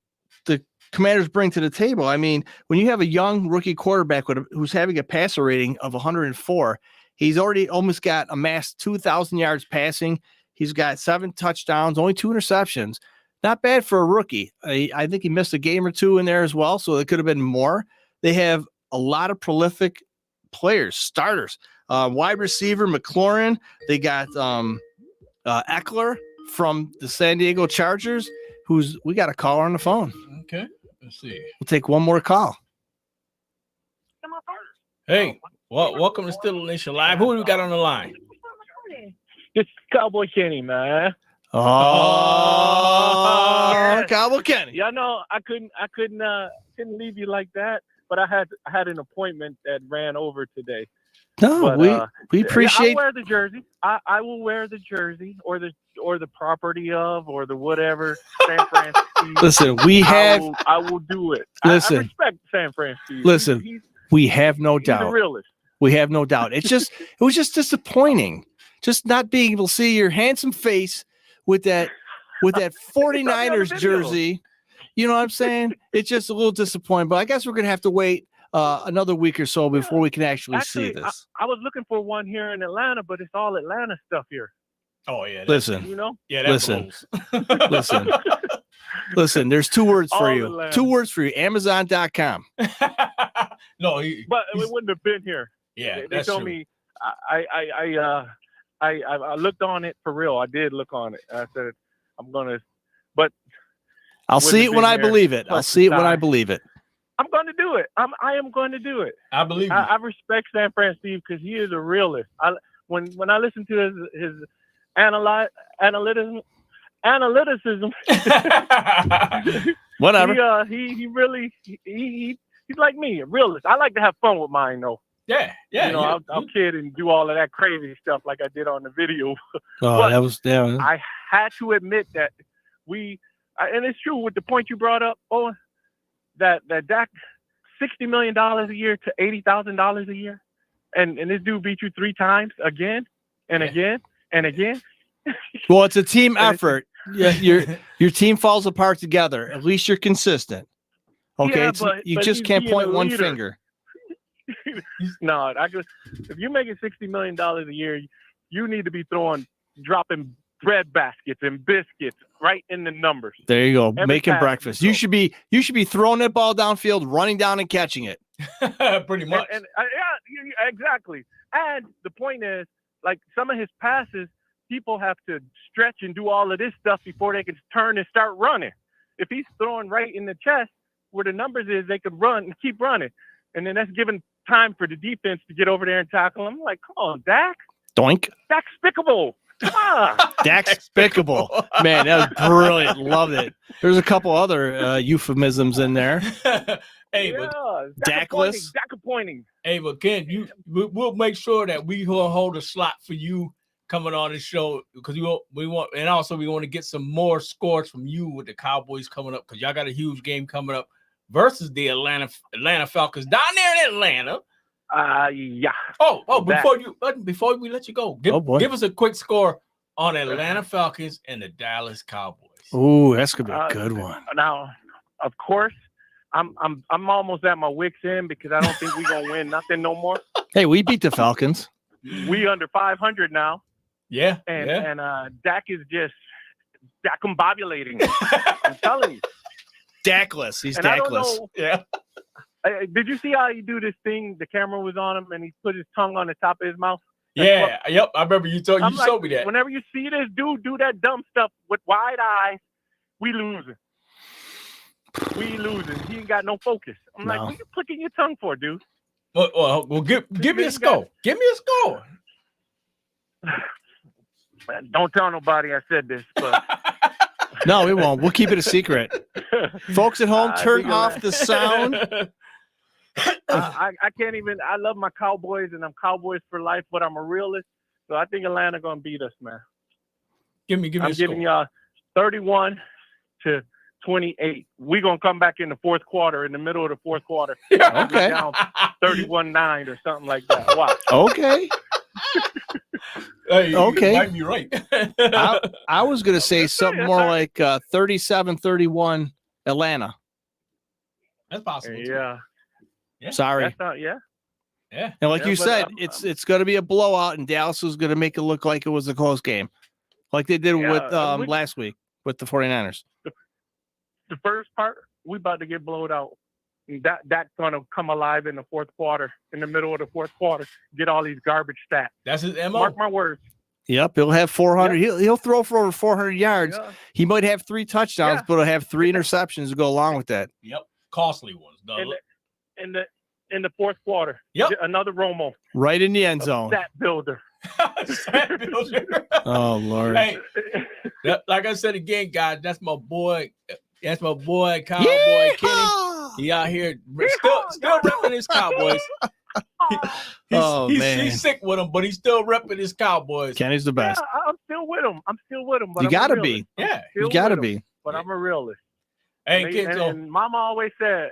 the Commanders bring to the table, I mean, when you have a young rookie quarterback who's having a passer rating of 104, he's already almost got amassed 2,000 yards passing. He's got 7 touchdowns, only 2 interceptions. Not bad for a rookie. I think he missed a game or 2 in there as well, so it could have been more. They have a lot of prolific players, starters. Wide receiver McLaurin. They got Eckler from the San Diego Chargers, we got a caller on the phone. Okay, let's see. We'll take one more call. Hey, welcome to Steeler Nation Live. Who do we got on the line? It's Cowboy Kenny, man. Oh, Cowboy Kenny. Yeah, no, I couldn't leave you like that. But I had an appointment that ran over today. No, but, we appreciate. I'll wear the jersey. I will wear the jersey or the property of or the whatever San Francisco. Listen, I will do it. Listen, I respect San Francisco. Listen, we have no doubt. He's a realist. We have no doubt. It was just disappointing, just not being able to see your handsome face with that 49ers jersey. You know what I'm saying? It's just a little disappointing, but I guess we're going to have to wait another week or so before we can actually see this. I was looking for one here in Atlanta, but it's all Atlanta stuff here. Oh, yeah. Listen. Yeah, listen. Listen, there's 2 words for you. Atlanta. 2 words for you. Amazon.com. No, but it wouldn't have been here. Yeah, they told me I looked on it for real. I did look on it. I said I'm gonna, but I'll see it when I believe it. I'll see it when I believe it. I'm going to do it. I am going to do it. I believe you. I respect San Francisco because he is a realist. When I listen to his analyticism, whatever. He really he's like me, a realist. I like to have fun with mine though. Yeah. I'll kid and do all of that crazy stuff like I did on the video. Oh, that was damn. I had to admit that and it's true with the point you brought up, Owen, that Dak $60 million a year to $80,000 a year, and this dude beat you 3 times again and again and again, Well, it's a team effort. Yeah, your team falls apart together. At least you're consistent. Okay, Yeah, you but just he's can't being point a one leader. finger. No, if you're making $60 million a year, you need to be dropping bread baskets and biscuits right in the numbers. There you go, Every making pass breakfast. you You should be throwing that ball downfield, running down and catching it. Pretty much. Yeah, exactly. And the point is, like some of his passes, people have to stretch and do all of this stuff before they can turn and start running. If he's throwing right in the chest where the numbers is, they could run and keep running. And then that's giving time for the defense to get over there and tackle him. Like, come on, Dak. Doink. Dak's spickable. Come on. Dak's despicable. Man, that was brilliant. Loved it. There's a couple other euphemisms in there. Hey, yeah, but Dakless. Dak-appointing. hey, but Ken, we'll make sure that we will hold a slot for you coming on the show because we want, and also we want to get some more scores from you with the Cowboys coming up because y'all got a huge game coming up versus the Atlanta Falcons down there in Atlanta. Yeah. Oh, That- before we let you go, give us a quick score on Atlanta Falcons and the Dallas Cowboys. Ooh, that's gonna be a good one. Now, of course, I'm almost at my wits end because I don't think we're gonna win nothing no more. Hey, we beat the Falcons. We under 500 now, Yeah, and Dak is just Dacombobulating. I'm telling you. Dakless. He's And I don't Dakless. know. yeah. Did you see how he do this thing? The camera was on him, and he put his tongue on the top of his mouth. Yeah, yep. I remember you I'm like, showed me that. Whenever you see this dude do that dumb stuff with wide eyes, we losing. We losing. He ain't got no focus. I'm like, what you clicking your tongue for, dude? Well, give me a score. Give me a score. Don't tell nobody I said this, but No, we won't. We'll keep it a secret. Folks at home, I turn think off the sound. I can't even. I love my Cowboys, and I'm Cowboys for life, but I'm a realist. So I think Atlanta gonna beat us, man. Give me I'm a score. giving y'all 31-28. We're gonna come back in the fourth quarter, in the middle of the fourth quarter. Okay. Down 31-9 or something like that. Watch. Okay. Hey, Okay. You might be right. I was going to say something more like 37-31 Atlanta. That's possible. too. Yeah. Sorry. That's not. Yeah. Yeah. And like Yeah, you but said, I'm- it's going to be a blowout, and Dallas is going to make it look like it was a close game, like they did with last week with the 49ers. The first part, we about to get blowed out. That's gonna come alive in the fourth quarter, in the middle of the fourth quarter. Get all these garbage stats. That's his MO. Mark my words. Yep, he'll have 400. He'll throw for over 400 yards. Yeah. He might have 3 touchdowns, Yeah. but he'll have 3 interceptions to go along with that. Yep. Costly ones. In the fourth quarter. Yep. Another Romo. Right in the end A zone. stat builder. Oh Lord. Hey, like I said again, guys, that's my boy. That's my boy, Cowboy Kenny. Yeehaw! He out here still repping his Cowboys. He's sick with them, but he's still repping his Cowboys. Kenny's the best. Yeah, I'm still with him. But You I'm gotta a realist. be. Yeah. You gotta be. But I'm a realist. Hey, And, kids, and Mama always said,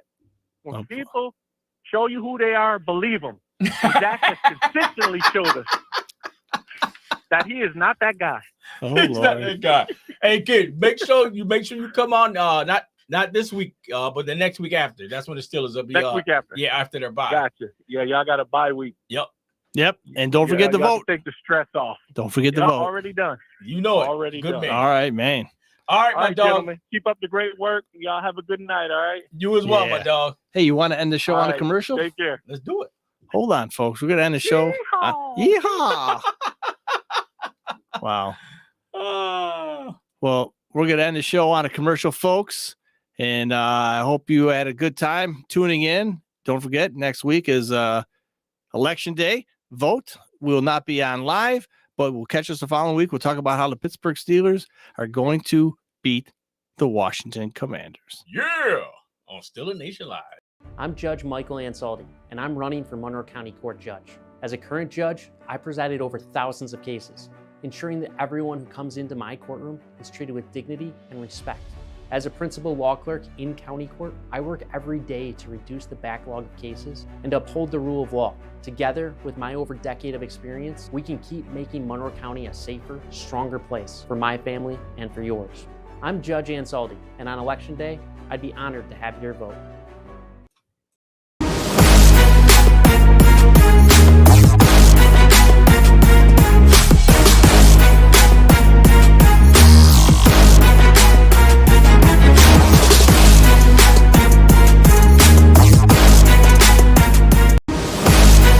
when Oh, people show you who they are, believe them. Dak has consistently showed us that he is not that guy. Oh he's not Lord. that guy. Hey, kid, make sure you come on. Not this week, but the next week after. That's when the Steelers will be. Next week after. Yeah, after their bye. Gotcha. Yeah, y'all got a bye week. Yep. Yep. And don't forget to y'all vote. Take the stress off. Don't forget to Y'all vote. already done. You know it. Already Good done. man. All right, man. All right, All my right, dog. gentlemen. Keep up the great work. Y'all have a good night, all right? You as well, Yeah. my dog. Hey, you want to end the show All on a right, commercial? Take care. Let's do it. Hold on, folks. We're gonna end the show. Yeehaw! Wow. Well, we're gonna end the show on a commercial, folks. And I hope you had a good time tuning in. Don't forget, next week is election day. Vote. We will not be on live, but we'll catch us the following week. We'll talk about how the Pittsburgh Steelers are going to beat the Washington Commanders. Yeah. On Still a Nation Live. I'm Judge Michael Ansaldi, and I'm running for Monroe County Court Judge. As a current judge, I presided over thousands of cases, ensuring that everyone who comes into my courtroom is treated with dignity and respect. As a principal law clerk in county court, I work every day to reduce the backlog of cases and uphold the rule of law. Together, with my over decade of experience, we can keep making Monroe County a safer, stronger place for my family and for yours. I'm Judge Ansaldi, and on Election Day, I'd be honored to have your vote.